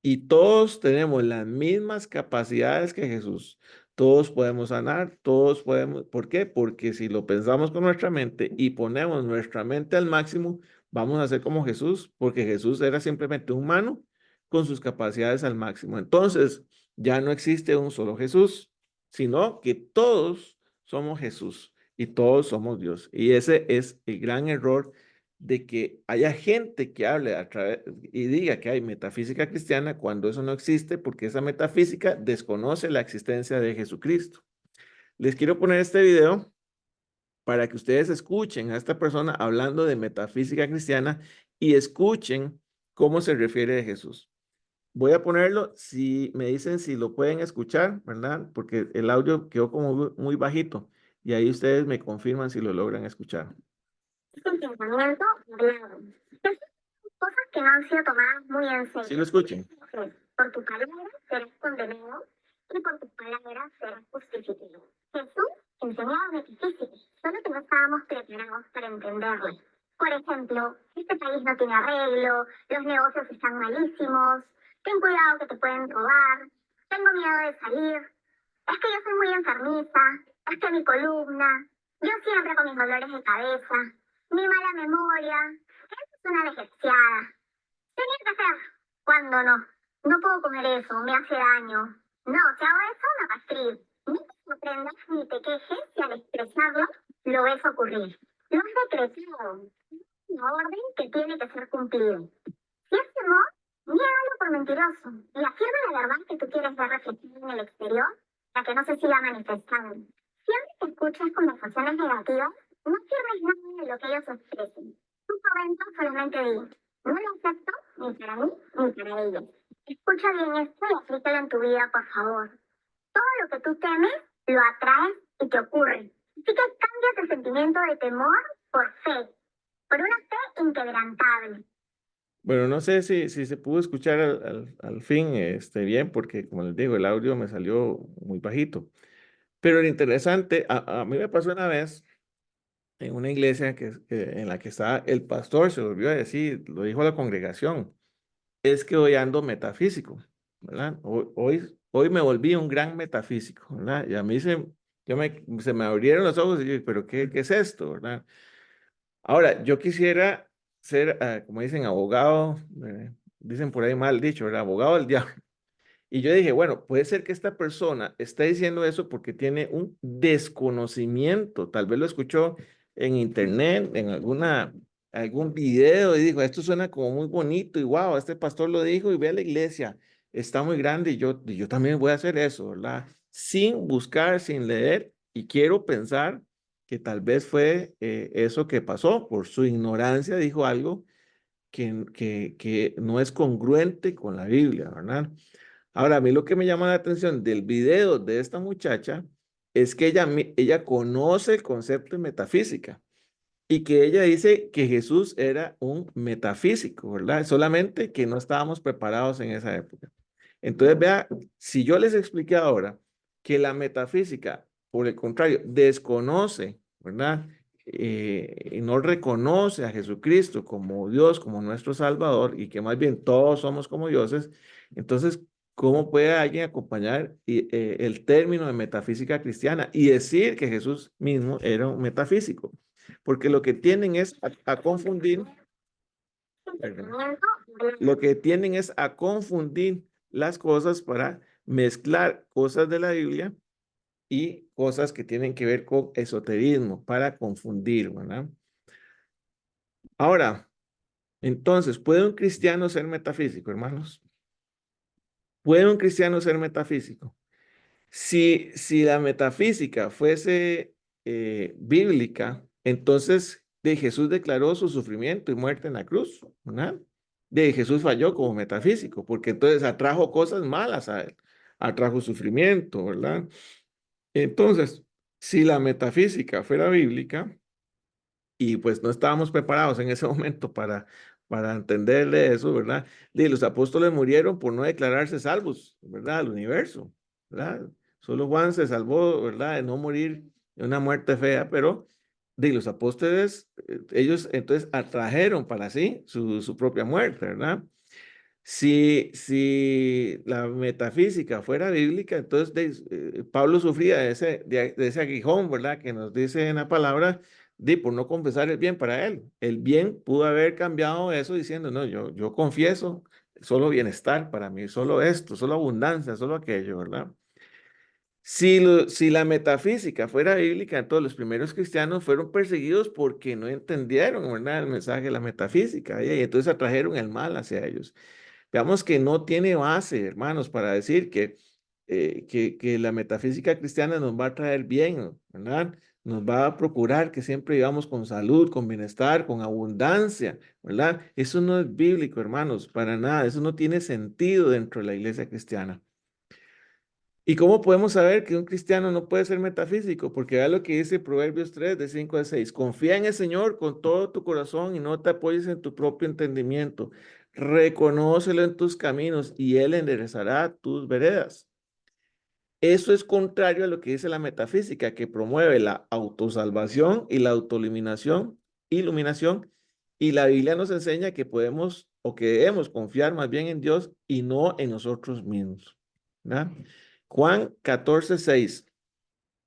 Speaker 1: Y todos tenemos las mismas capacidades que Jesús. Todos podemos sanar, todos podemos. ¿Por qué? Porque si lo pensamos con nuestra mente y ponemos nuestra mente al máximo, vamos a ser como Jesús, porque Jesús era simplemente un humano con sus capacidades al máximo. Entonces, ya no existe un solo Jesús, sino que todos somos Jesús y todos somos Dios. Y ese es el gran error de que haya gente que hable a través y diga que hay metafísica cristiana cuando eso no existe, porque esa metafísica desconoce la existencia de Jesucristo. Les quiero poner este video para que ustedes escuchen a esta persona hablando de metafísica cristiana y escuchen cómo se refiere a Jesús. Voy a ponerlo, si me dicen si lo pueden escuchar, ¿verdad? Porque el audio quedó como muy bajito y ahí ustedes me confirman si lo logran escuchar. El pensamiento hablado. Cosas que no han sido tomadas muy en serio. Sí lo escuchen. Por tu palabra serás condenado y por tu palabra serás justificado. Jesús enseñaba metafísica, solo que no estábamos preparados para entenderlo. Por ejemplo, este país no tiene arreglo, los negocios están malísimos, ten cuidado que te pueden robar, tengo miedo de salir, es que yo soy muy enfermiza, es que mi columna, yo siempre con mis dolores de cabeza, mi mala memoria, es una desgraciada. Tenía que hacer. ¿Cuándo no? No puedo comer eso, me hace daño. No, si hago eso, me va a escribir. Ni te sorprendas ni te quejes si al expresarlo
Speaker 2: lo ves ocurrir. Lo has decretado. Una orden que tiene que ser cumplida. Si es temor, niégalo por mentiroso y afirma la verdad que tú quieres ver reflejada en el exterior, la que no se siga manifestando. Siempre que escuches conversaciones negativas, no afirmes nada de lo que ellos expresen. Tú por dentro solamente di, no lo acepto ni para mí ni para ellos. Escucha bien esto y aplícalo en tu vida, por favor. Todo lo que tú temes, lo atraes y te ocurre. Así que cambias el sentimiento de temor por fe, por una fe inquebrantable.
Speaker 1: Bueno, no sé si se pudo escuchar al fin bien, porque como les digo, el audio me salió muy bajito. Pero lo interesante, a mí me pasó una vez en una iglesia en la que estaba el pastor, se volvió a decir, lo dijo a la congregación, es que hoy ando metafísico, ¿verdad? Hoy me volví un gran metafísico, ¿verdad? Y a mí se me abrieron los ojos y yo, pero ¿qué es esto, verdad? Ahora, yo quisiera ser, como dicen, abogado, dicen por ahí mal dicho, ¿verdad? Abogado del diablo. Y yo dije, bueno, puede ser que esta persona está diciendo eso porque tiene un desconocimiento. Tal vez lo escuchó en internet, en algún video y dijo, esto suena como muy bonito y wow, este pastor lo dijo y ve a la iglesia, está muy grande y yo también voy a hacer eso, ¿verdad? Sin buscar, sin leer y quiero pensar que tal vez fue eso que pasó. Por su ignorancia dijo algo que no es congruente con la Biblia, ¿verdad? Ahora, a mí lo que me llama la atención del video de esta muchacha es que ella conoce el concepto de metafísica y que ella dice que Jesús era un metafísico, ¿verdad? Solamente que no estábamos preparados en esa época. Entonces, vea, si yo les expliqué ahora que la metafísica, por el contrario, desconoce, ¿verdad? Y no reconoce a Jesucristo como Dios, como nuestro Salvador, y que más bien todos somos como dioses, entonces, ¿cómo puede alguien acompañar el término de metafísica cristiana y decir que Jesús mismo era un metafísico? Porque lo que tienen es a confundir, perdón, lo que tienen es a confundir las cosas para mezclar cosas de la Biblia y cosas que tienen que ver con esoterismo, para confundir, ¿verdad? Ahora, entonces, ¿puede un cristiano ser metafísico, hermanos? ¿Puede un cristiano ser metafísico? Si la metafísica fuese bíblica, entonces de Jesús declaró su sufrimiento y muerte en la cruz, ¿verdad? De Jesús falló como metafísico, porque entonces atrajo cosas malas a él, atrajo sufrimiento, ¿verdad? Entonces, si la metafísica fuera bíblica, y pues no estábamos preparados en ese momento para entenderle eso, ¿verdad? Y los apóstoles murieron por no declararse salvos, ¿verdad? Al universo, ¿verdad? Solo Juan se salvó, ¿verdad? De no morir de una muerte fea, pero de los apóstoles, ellos entonces atrajeron para sí su propia muerte, ¿verdad? Si la metafísica fuera bíblica, entonces Pablo sufría de ese aguijón, ¿verdad? Que nos dice en la palabra, por no confesar el bien para él. El bien pudo haber cambiado eso diciendo, no, yo confieso solo bienestar para mí, solo esto, solo abundancia, solo aquello, ¿verdad? Si la metafísica fuera bíblica, entonces los primeros cristianos fueron perseguidos porque no entendieron, ¿verdad? El mensaje de la metafísica, y entonces atrajeron el mal hacia ellos. Veamos que no tiene base, hermanos, para decir que la metafísica cristiana nos va a traer bien, ¿verdad? Nos va a procurar que siempre vivamos con salud, con bienestar, con abundancia, ¿verdad? Eso no es bíblico, hermanos, para nada. Eso no tiene sentido dentro de la iglesia cristiana. ¿Y cómo podemos saber que un cristiano no puede ser metafísico? Porque vea lo que dice Proverbios 3, de 5 a 6. Confía en el Señor con todo tu corazón y no te apoyes en tu propio entendimiento. Reconócelo en tus caminos y Él enderezará tus veredas. Eso es contrario a lo que dice la metafísica, que promueve la autosalvación y la iluminación, y la Biblia nos enseña que podemos o que debemos confiar más bien en Dios y no en nosotros mismos, ¿verdad? Juan 14:6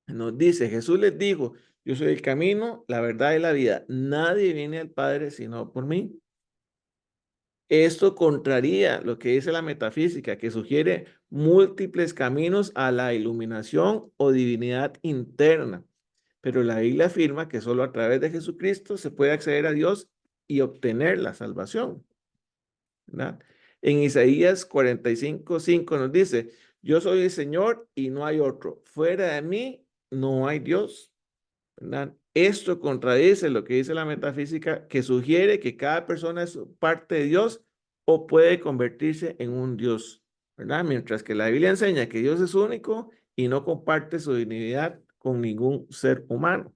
Speaker 1: nos dice, Jesús les dijo, yo soy el camino, la verdad y la vida. Nadie viene al Padre sino por mí. Esto contraría lo que dice la metafísica, que sugiere múltiples caminos a la iluminación o divinidad interna. pero la Biblia afirma que solo a través de Jesucristo se puede acceder a Dios y obtener la salvación, ¿verdad? En Isaías 45:5 nos dice, yo soy el Señor y no hay otro. Fuera de mí no hay Dios, ¿verdad? Esto contradice lo que dice la metafísica, que sugiere que cada persona es parte de Dios o puede convertirse en un Dios, ¿verdad? Mientras que la Biblia enseña que Dios es único y no comparte su divinidad con ningún ser humano.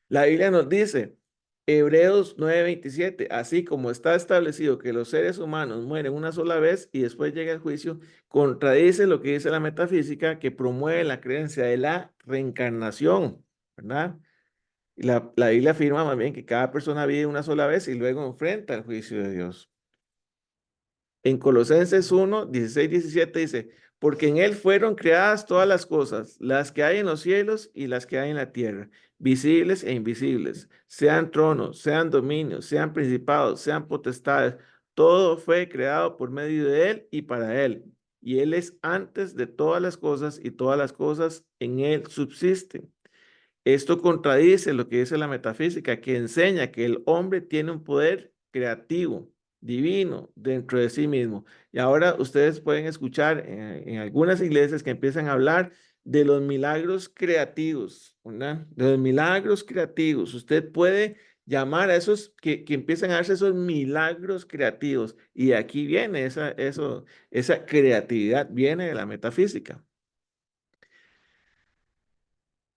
Speaker 1: La Biblia nos dice, Hebreos 9:27, así como está establecido que los seres humanos mueren una sola vez y después llega el juicio, contradice lo que dice la metafísica que promueve la creencia de la reencarnación, ¿verdad? Y la Biblia afirma más bien que cada persona vive una sola vez y luego enfrenta el juicio de Dios. En Colosenses 1:16-17 dice, porque en él fueron creadas todas las cosas, las que hay en los cielos y las que hay en la tierra, visibles e invisibles, sean tronos, sean dominios, sean principados, sean potestades, todo fue creado por medio de él y para él. Y él es antes de todas las cosas y todas las cosas en él subsisten. Esto contradice lo que dice la metafísica, que enseña que el hombre tiene un poder creativo, divino, dentro de sí mismo. Y ahora ustedes pueden escuchar en algunas iglesias que empiezan a hablar de los milagros creativos, ¿verdad? De los milagros creativos. Usted puede llamar a esos que empiezan a darse esos milagros creativos. Y aquí viene esa creatividad, viene de la metafísica.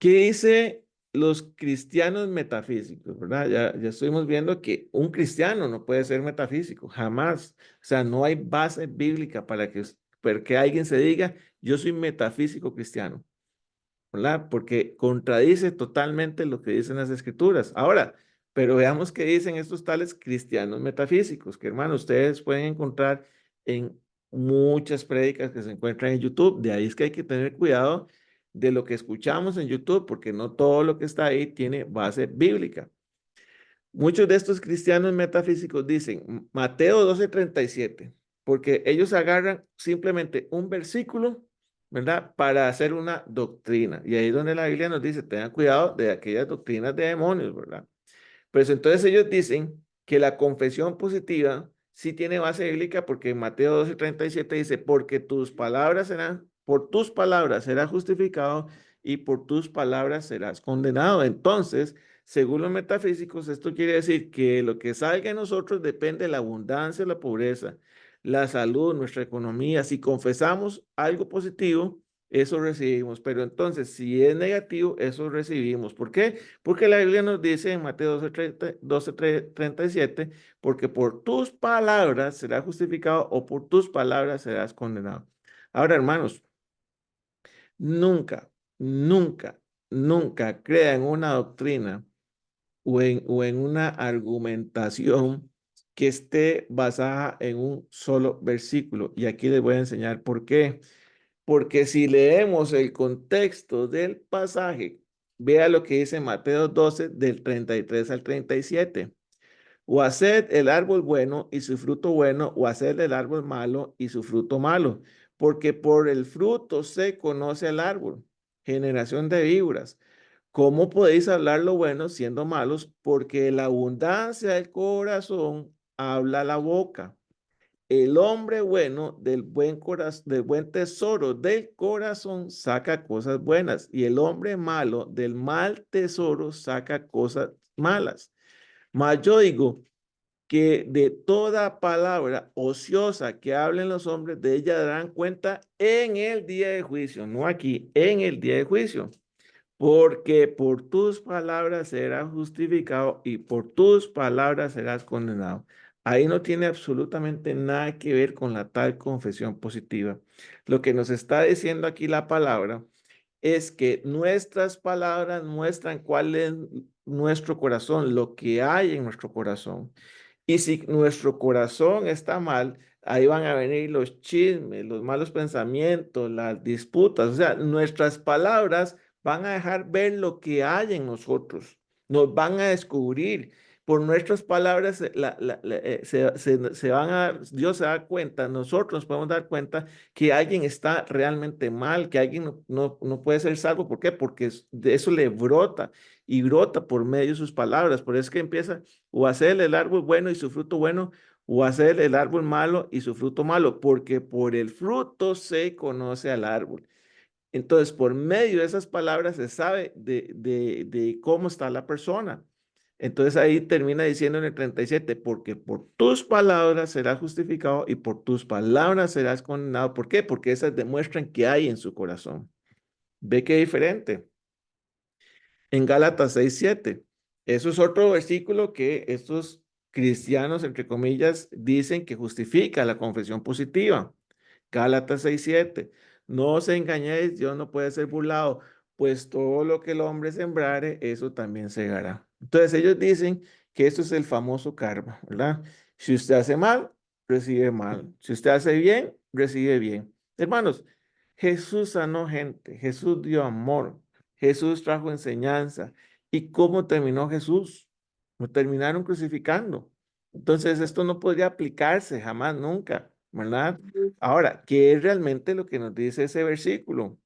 Speaker 1: ¿Qué dice los cristianos metafísicos, verdad? Ya estuvimos viendo que un cristiano no puede ser metafísico, jamás. O sea, no hay base bíblica para que alguien se diga, yo soy metafísico cristiano, ¿verdad? Porque contradice totalmente lo que dicen las escrituras. Ahora, pero veamos qué dicen estos tales cristianos metafísicos, que hermano, ustedes pueden encontrar en muchas prédicas que se encuentran en YouTube. De ahí es que hay que tener cuidado de lo que escuchamos en YouTube, porque no todo lo que está ahí tiene base bíblica. Muchos de estos cristianos metafísicos dicen Mateo 12:37, porque ellos agarran simplemente un versículo, ¿verdad? Para hacer una doctrina. Y ahí es donde la Biblia nos dice, tengan cuidado de aquellas doctrinas de demonios, ¿verdad? Pues entonces ellos dicen que la confesión positiva sí tiene base bíblica porque en Mateo 12:37 dice, porque por tus palabras serás justificado y por tus palabras serás condenado. Entonces, según los metafísicos, esto quiere decir que lo que salga de nosotros depende de la abundancia o la pobreza, la salud, nuestra economía. Si confesamos algo positivo, eso recibimos, pero entonces si es negativo, eso recibimos. ¿Por qué? Porque la Biblia nos dice en Mateo 12:37, porque por tus palabras serás justificado o por tus palabras serás condenado. Ahora, hermanos, nunca, nunca, nunca crean una doctrina o en una argumentación que esté basada en un solo versículo. Y aquí les voy a enseñar por qué. Porque si leemos el contexto del pasaje, vea lo que dice Mateo 12, del 33 al 37. O haced el árbol bueno y su fruto bueno, o haced el árbol malo y su fruto malo. Porque por el fruto se conoce el árbol. Generación de víboras. ¿Cómo podéis hablar lo bueno siendo malos? Porque la abundancia del corazón habla la boca. El hombre bueno del buen tesoro del corazón saca cosas buenas y el hombre malo del mal tesoro saca cosas malas. Mas yo digo que de toda palabra ociosa que hablen los hombres, de ella darán cuenta en el día de juicio, no aquí, en el día de juicio. Porque por tus palabras serás justificado y por tus palabras serás condenado. Ahí no tiene absolutamente nada que ver con la tal confesión positiva. Lo que nos está diciendo aquí la palabra es que nuestras palabras muestran cuál es nuestro corazón, lo que hay en nuestro corazón. Y si nuestro corazón está mal, ahí van a venir los chismes, los malos pensamientos, las disputas. O sea, nuestras palabras van a dejar ver lo que hay en nosotros. Nos van a descubrir. por nuestras palabras se van a Dios se da cuenta, nosotros nos podemos dar cuenta que alguien está realmente mal, que alguien no puede ser salvo. ¿Por qué? Porque de eso le brota y brota por medio de sus palabras. Por eso es que empieza o a hacer el árbol bueno y su fruto bueno, o a hacer el árbol malo y su fruto malo, porque por el fruto se conoce al árbol. Entonces, por medio de esas palabras se sabe de cómo está la persona. Entonces ahí termina diciendo en el 37, porque por tus palabras serás justificado y por tus palabras serás condenado. ¿Por qué? Porque esas demuestran que hay en su corazón. ¿Ve qué diferente? En Gálatas 6:7. Eso es otro versículo que estos cristianos, entre comillas, dicen que justifica la confesión positiva. Gálatas 6:7. No os engañéis, Dios no puede ser burlado, pues todo lo que el hombre sembrare, eso también segará. Entonces ellos dicen que esto es el famoso karma, ¿verdad? Si usted hace mal, recibe mal. Si usted hace bien, recibe bien. Hermanos, Jesús sanó gente, Jesús dio amor, Jesús trajo enseñanza. ¿Y cómo terminó Jesús? Lo terminaron crucificando. Entonces esto no podría aplicarse jamás, nunca, ¿verdad? Ahora, ¿qué es realmente lo que nos dice ese versículo?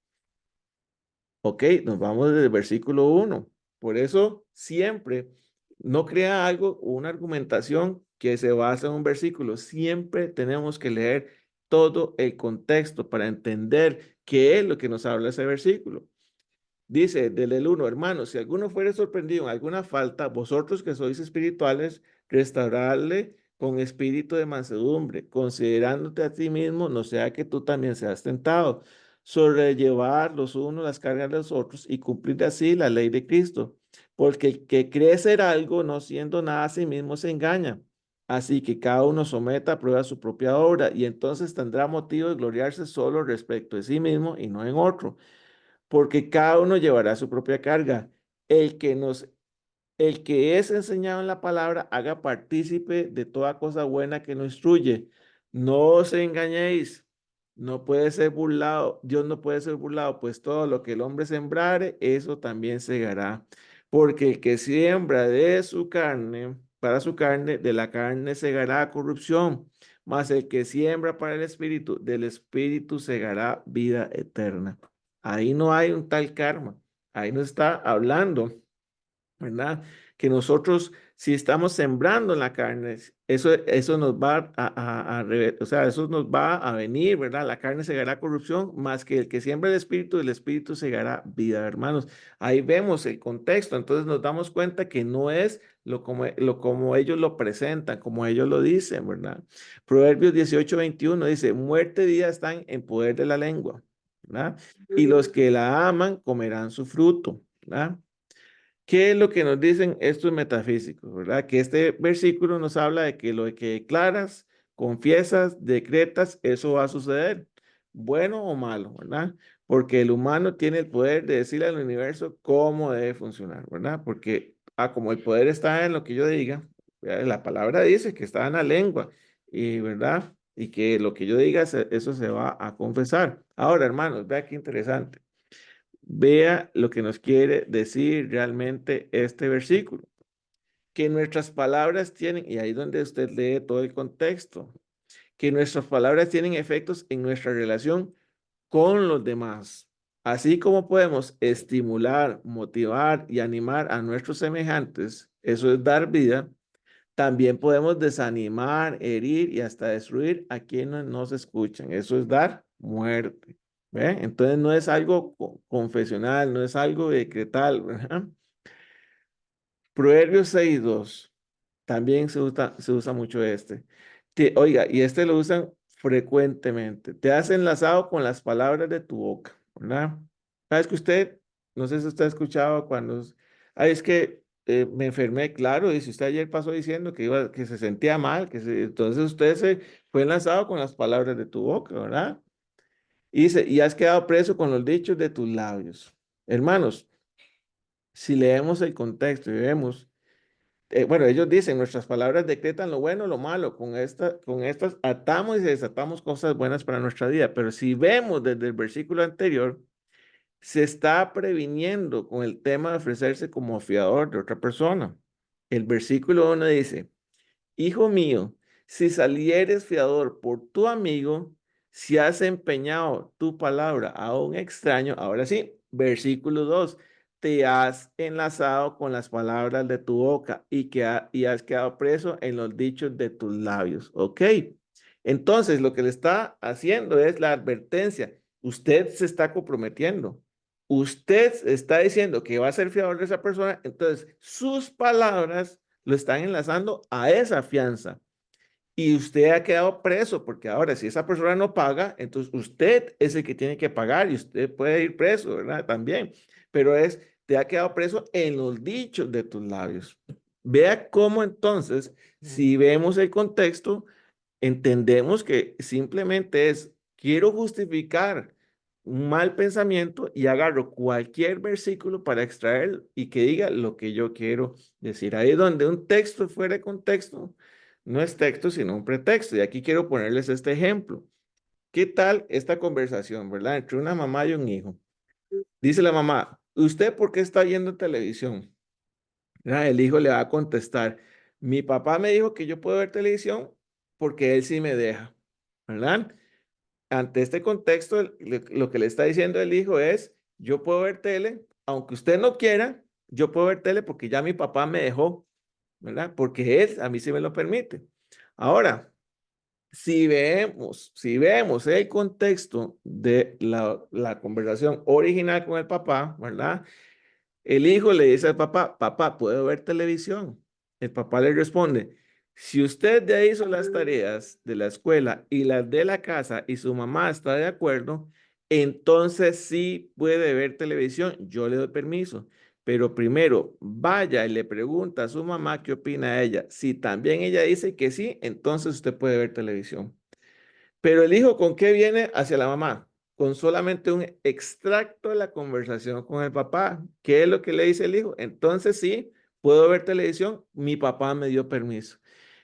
Speaker 1: Ok, nos vamos desde el versículo 1. Por eso siempre no crea algo, una argumentación que se basa en un versículo. Siempre tenemos que leer todo el contexto para entender qué es lo que nos habla ese versículo. Dice del 1, hermanos, si alguno fuere sorprendido en alguna falta, vosotros que sois espirituales, restaurarle con espíritu de mansedumbre, considerándote a ti mismo, no sea que tú también seas tentado. Sobrellevar los unos las cargas de los otros y cumplir así la ley de Cristo. Porque el que cree ser algo, no siendo nada a sí mismo, se engaña. Así que cada uno someta a prueba su propia obra y entonces tendrá motivo de gloriarse solo respecto de sí mismo y no en otro, porque cada uno llevará su propia carga. El que nos, el que es enseñado en la palabra, haga partícipe de toda cosa buena que nos instruye. No os engañéis, no puede ser burlado, Dios no puede ser burlado, pues todo lo que el hombre sembrare, eso también segará. Porque el que siembra de su carne, para su carne, de la carne segará corrupción, mas el que siembra para el espíritu, del espíritu segará vida eterna. Ahí no hay un tal karma, ahí no está hablando, ¿verdad? Que nosotros, si estamos sembrando en la carne, eso nos va o sea, eso nos va a venir, ¿verdad? La carne segará corrupción, más que el que siembra el espíritu segará vida, hermanos. Ahí vemos el contexto, entonces nos damos cuenta que no es como ellos lo presentan, como ellos lo dicen, ¿verdad? Proverbios 18:21 dice, muerte y vida están en poder de la lengua, ¿verdad? Y los que la aman comerán su fruto, ¿verdad? ¿Qué es lo que nos dicen estos metafísicos, verdad? Que este versículo nos habla de que lo que declaras, confiesas, decretas, eso va a suceder, bueno o malo, ¿verdad? Porque el humano tiene el poder de decirle al universo cómo debe funcionar, ¿verdad? Porque, como el poder está en lo que yo diga, ¿verdad? La palabra dice que está en la lengua, y, ¿verdad? Y que lo que yo diga, eso se va a confesar. Ahora, hermanos, vea qué interesante. Vea lo que nos quiere decir realmente este versículo, que nuestras palabras tienen, y ahí donde usted lee todo el contexto, que nuestras palabras tienen efectos en nuestra relación con los demás. Así como podemos estimular, motivar y animar a nuestros semejantes, eso es dar vida, también podemos desanimar, herir y hasta destruir a quienes nos escuchan. Eso es dar muerte. ¿Ve? Entonces no es algo confesional, no es algo decretal, ¿verdad? Proverbios 6:2. También se usa mucho este. Oiga, y este lo usan frecuentemente. Te has enlazado con las palabras de tu boca, ¿verdad? Sabes que usted, no sé si usted ha escuchado cuando, ay, es que me enfermé, claro, y si usted ayer pasó diciendo que se sentía mal, entonces usted se fue enlazado con las palabras de tu boca, ¿verdad? Y dice, y has quedado preso con los dichos de tus labios. Hermanos, si leemos el contexto y vemos bueno, ellos dicen, nuestras palabras decretan lo bueno o lo malo. Con estas atamos y desatamos cosas buenas para nuestra vida. Pero si vemos desde el versículo anterior, se está previniendo con el tema de ofrecerse como fiador de otra persona. el versículo 1 dice, hijo mío, si salieres fiador por tu amigo, si has empeñado tu palabra a un extraño, ahora sí, versículo 2, te has enlazado con las palabras de tu boca y has quedado preso en los dichos de tus labios. Ok. Entonces, lo que le está haciendo es la advertencia. Usted se está comprometiendo. Usted está diciendo que va a ser fiador de esa persona, entonces sus palabras lo están enlazando a esa fianza. Y usted ha quedado preso, porque ahora si esa persona no paga, entonces usted es el que tiene que pagar y usted puede ir preso, ¿verdad? También. Pero te ha quedado preso en los dichos de tus labios. Vea cómo entonces, si vemos el contexto, entendemos que simplemente es, quiero justificar un mal pensamiento y agarro cualquier versículo para extraer y que diga lo que yo quiero decir. Ahí donde un texto fuera de contexto, no es texto, sino un pretexto. Y aquí quiero ponerles este ejemplo. ¿Qué tal esta conversación, verdad? Entre una mamá y un hijo. Dice la mamá, ¿usted por qué está viendo televisión? El hijo le va a contestar, mi papá me dijo que yo puedo ver televisión porque él sí me deja, ¿verdad? Ante este contexto, lo que le está diciendo el hijo es, yo puedo ver tele, aunque usted no quiera, yo puedo ver tele porque ya mi papá me dejó, ¿verdad? Porque él a mí sí me lo permite. Ahora, si vemos el contexto de la conversación original con el papá, ¿verdad? El hijo le dice al papá, papá, ¿puedo ver televisión? El papá le responde, si usted ya hizo las tareas de la escuela y las de la casa y su mamá está de acuerdo, entonces sí puede ver televisión, yo le doy permiso. Pero primero vaya y le pregunta a su mamá qué opina ella. Si también ella dice que sí, entonces usted puede ver televisión. Pero el hijo, ¿con qué viene hacia la mamá? Con solamente un extracto de la conversación con el papá. ¿Qué es lo que le dice el hijo? Entonces sí, puedo ver televisión, mi papá me dio permiso.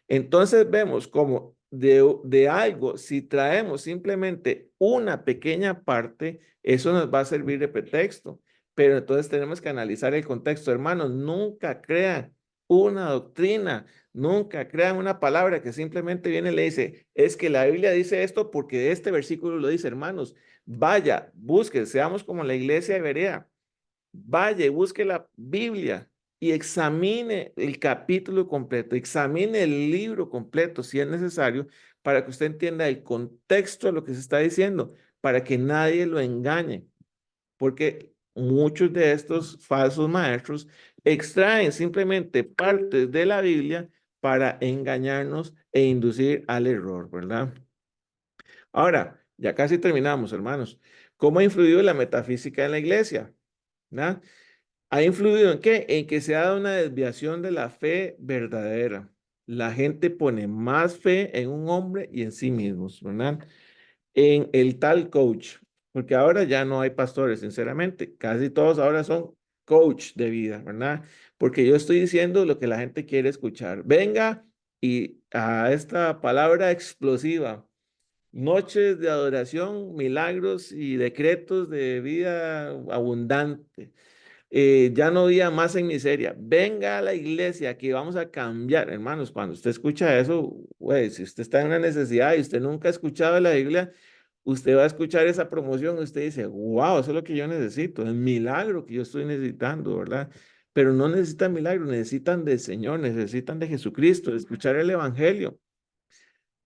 Speaker 1: Entonces vemos como de algo, si traemos simplemente una pequeña parte, eso nos va a servir de pretexto. Pero entonces tenemos que analizar el contexto. Hermanos, nunca crean una doctrina. Nunca crean una palabra que simplemente viene y le dice, es que la Biblia dice esto porque este versículo lo dice, hermanos. Vaya, busque, seamos como la iglesia de Berea. Vaya y busque la Biblia y examine el capítulo completo, examine el libro completo si es necesario para que usted entienda el contexto de lo que se está diciendo, para que nadie lo engañe porque muchos de estos falsos maestros extraen simplemente partes de la Biblia para engañarnos e inducir al error, ¿verdad? Ahora, ya casi terminamos, hermanos. ¿Cómo ha influido la metafísica en la iglesia? ¿Verdad? ¿Ha influido en qué? En que se ha dado una desviación de la fe verdadera. La gente pone más fe en un hombre y en sí mismos, ¿verdad? En el tal coach, porque ahora ya no hay pastores, sinceramente, casi todos ahora son coach de vida, ¿verdad? Porque yo estoy diciendo lo que la gente quiere escuchar. Venga y a esta palabra explosiva, noches de adoración, milagros y decretos de vida abundante. Ya no había más en miseria. Venga a la iglesia que vamos a cambiar. Hermanos, cuando usted escucha eso, güey, si usted está en una necesidad y usted nunca ha escuchado la Biblia, usted va a escuchar esa promoción y usted dice, wow, eso es lo que yo necesito, el milagro que yo estoy necesitando, ¿verdad? Pero no necesitan milagro, necesitan del Señor, necesitan de Jesucristo, de escuchar el Evangelio.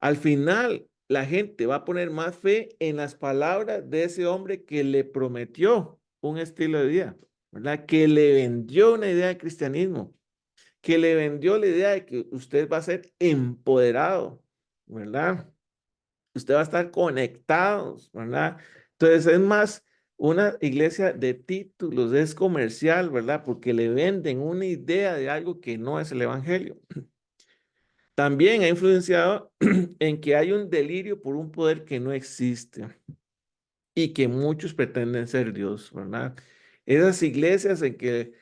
Speaker 1: Al final, la gente va a poner más fe en las palabras de ese hombre que le prometió un estilo de vida, ¿verdad? Que le vendió una idea de cristianismo, que le vendió la idea de que usted va a ser empoderado, ¿verdad? Usted va a estar conectados, ¿verdad? Entonces es más una iglesia de títulos, es comercial, ¿verdad? Porque le venden una idea de algo que no es el evangelio. También ha influenciado en que hay un delirio por un poder que no existe y que muchos pretenden ser Dios, ¿verdad? Esas iglesias en que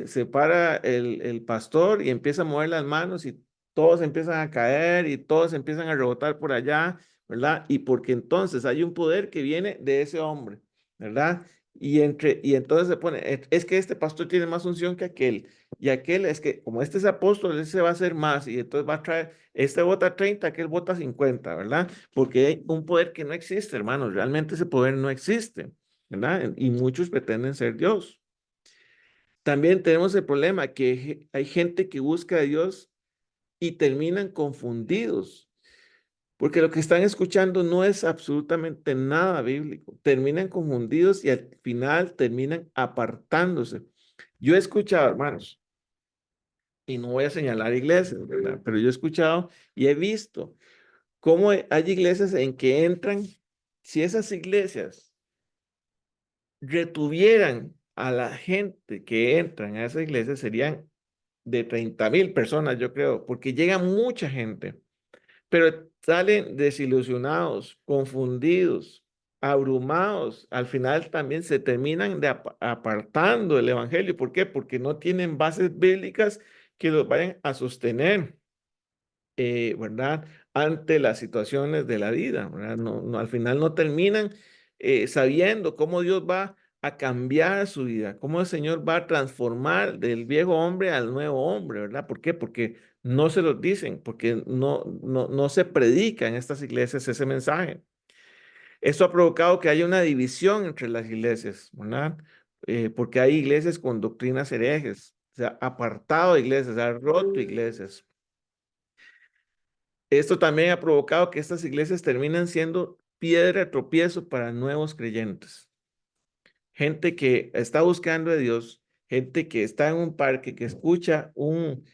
Speaker 1: se para el pastor y empieza a mover las manos y todos empiezan a caer y todos empiezan a rebotar por allá, ¿verdad? Y porque entonces hay un poder que viene de ese hombre, ¿verdad? y entonces se pone, es que este pastor tiene más unción que aquel, y aquel es que como este es apóstol, ese va a hacer más, y entonces va a traer, este vota 30, aquel vota 50, ¿verdad? Porque hay un poder que no existe, hermanos, realmente ese poder no existe, ¿verdad? Y muchos pretenden ser Dios. También tenemos el problema que hay gente que busca a Dios y terminan confundidos, porque lo que están escuchando no es absolutamente nada bíblico. Terminan confundidos y al final terminan apartándose. Yo he escuchado, hermanos, y no voy a señalar iglesias, ¿verdad? Pero yo he escuchado y he visto cómo hay iglesias en que entran, si esas iglesias retuvieran a la gente que entran a esa iglesia, serían de 30,000 personas, yo creo, porque llega mucha gente. Pero salen desilusionados, confundidos, abrumados. Al final también se terminan apartando del evangelio. ¿Por qué? Porque no tienen bases bíblicas que los vayan a sostener, ¿verdad? Ante las situaciones de la vida, ¿verdad? Al final no terminan sabiendo cómo Dios va a cambiar su vida, cómo el Señor va a transformar del viejo hombre al nuevo hombre, ¿verdad? ¿Por qué? Porque no se los dicen, porque no se predica en estas iglesias ese mensaje. Esto ha provocado que haya una división entre las iglesias, ¿verdad? Porque hay iglesias con doctrinas herejes, se ha apartado iglesias, se ha roto iglesias. Esto también ha provocado que estas iglesias terminan siendo piedra de tropiezo para nuevos creyentes. Gente que está buscando a Dios, gente que está en un parque, que escucha un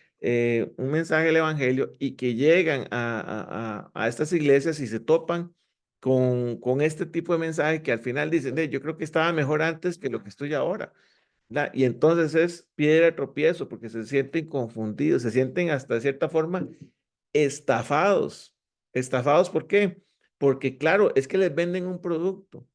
Speaker 1: mensaje del Evangelio y que llegan a estas iglesias y se topan con este tipo de mensaje que al final dicen, yo creo que estaba mejor antes que lo que estoy ahora. ¿Verdad? Y entonces es piedra de tropiezo porque se sienten confundidos, se sienten hasta de cierta forma estafados. ¿Estafados por qué? Porque claro, es que les venden un producto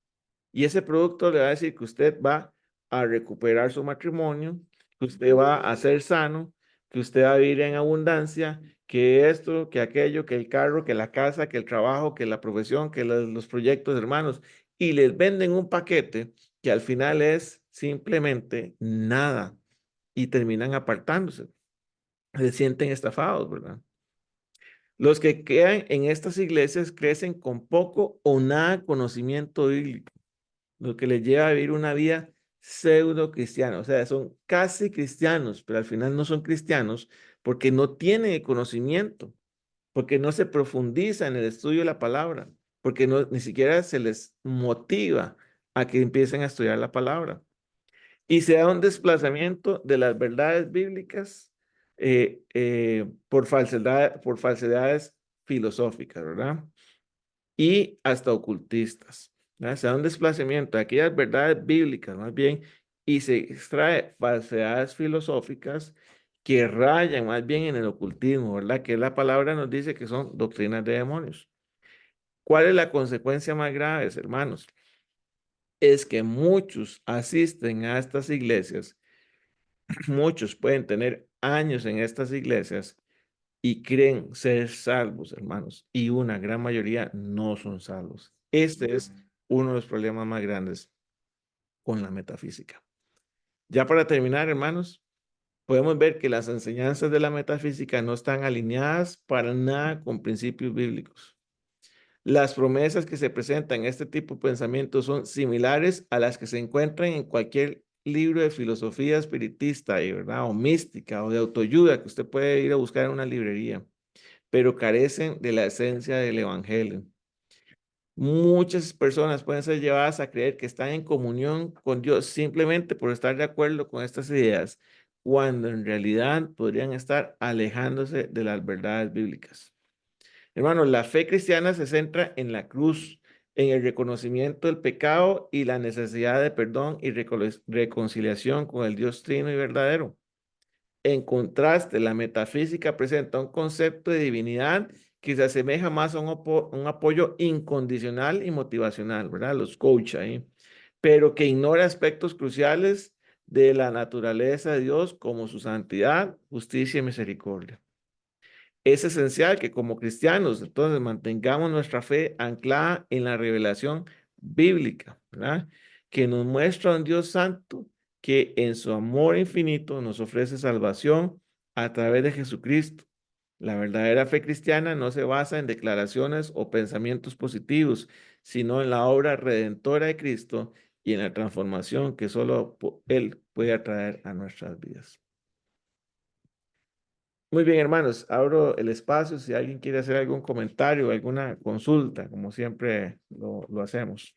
Speaker 1: y ese producto le va a decir que usted va a recuperar su matrimonio, que usted va a ser sano, que usted va a vivir en abundancia, que esto, que aquello, que el carro, que la casa, que el trabajo, que la profesión, que los proyectos, hermanos. Y les venden un paquete que al final es simplemente nada y terminan apartándose. Se sienten estafados, ¿verdad? Los que quedan en estas iglesias crecen con poco o nada conocimiento bíblico, lo que les lleva a vivir una vida pseudo cristiana. O sea, son casi cristianos, pero al final no son cristianos porque no tienen el conocimiento, porque no se profundiza en el estudio de la palabra, porque no, ni siquiera se les motiva a que empiecen a estudiar la palabra. Y se da un desplazamiento de las verdades bíblicas por falsedades filosóficas, ¿verdad? Y hasta ocultistas, ¿verdad? Se da un desplazamiento de aquellas verdades bíblicas, más bien, y se extrae falsedades filosóficas que rayan más bien en el ocultismo, ¿verdad? Que la palabra nos dice que son doctrinas de demonios. ¿Cuál es la consecuencia más grave, hermanos? Es que muchos asisten a estas iglesias. Muchos pueden tener años en estas iglesias y creen ser salvos, hermanos, y una gran mayoría no son salvos. Este es uno de los problemas más grandes con la metafísica. Ya para terminar, hermanos, podemos ver que las enseñanzas de la metafísica no están alineadas para nada con principios bíblicos. Las promesas que se presentan en este tipo de pensamientos son similares a las que se encuentran en cualquier libro de filosofía espiritista, ¿verdad? O mística o de autoayuda que usted puede ir a buscar en una librería, pero carecen de la esencia del evangelio. Muchas personas pueden ser llevadas a creer que están en comunión con Dios simplemente por estar de acuerdo con estas ideas, cuando en realidad podrían estar alejándose de las verdades bíblicas. Hermanos, la fe cristiana se centra en la cruz, en el reconocimiento del pecado y la necesidad de perdón y reconciliación con el Dios trino y verdadero. En contraste, la metafísica presenta un concepto de divinidad que se asemeja más a un apoyo incondicional y motivacional, ¿verdad? Los coach ahí, pero que ignora aspectos cruciales de la naturaleza de Dios como su santidad, justicia y misericordia. Es esencial que como cristianos, entonces, mantengamos nuestra fe anclada en la revelación bíblica, ¿verdad? que nos muestra a un Dios santo que en su amor infinito nos ofrece salvación a través de Jesucristo. La verdadera fe cristiana no se basa en declaraciones o pensamientos positivos, sino en la obra redentora de Cristo y en la transformación que solo Él puede atraer a nuestras vidas. Muy bien, hermanos, abro el espacio si alguien quiere hacer algún comentario, alguna consulta, como siempre lo hacemos.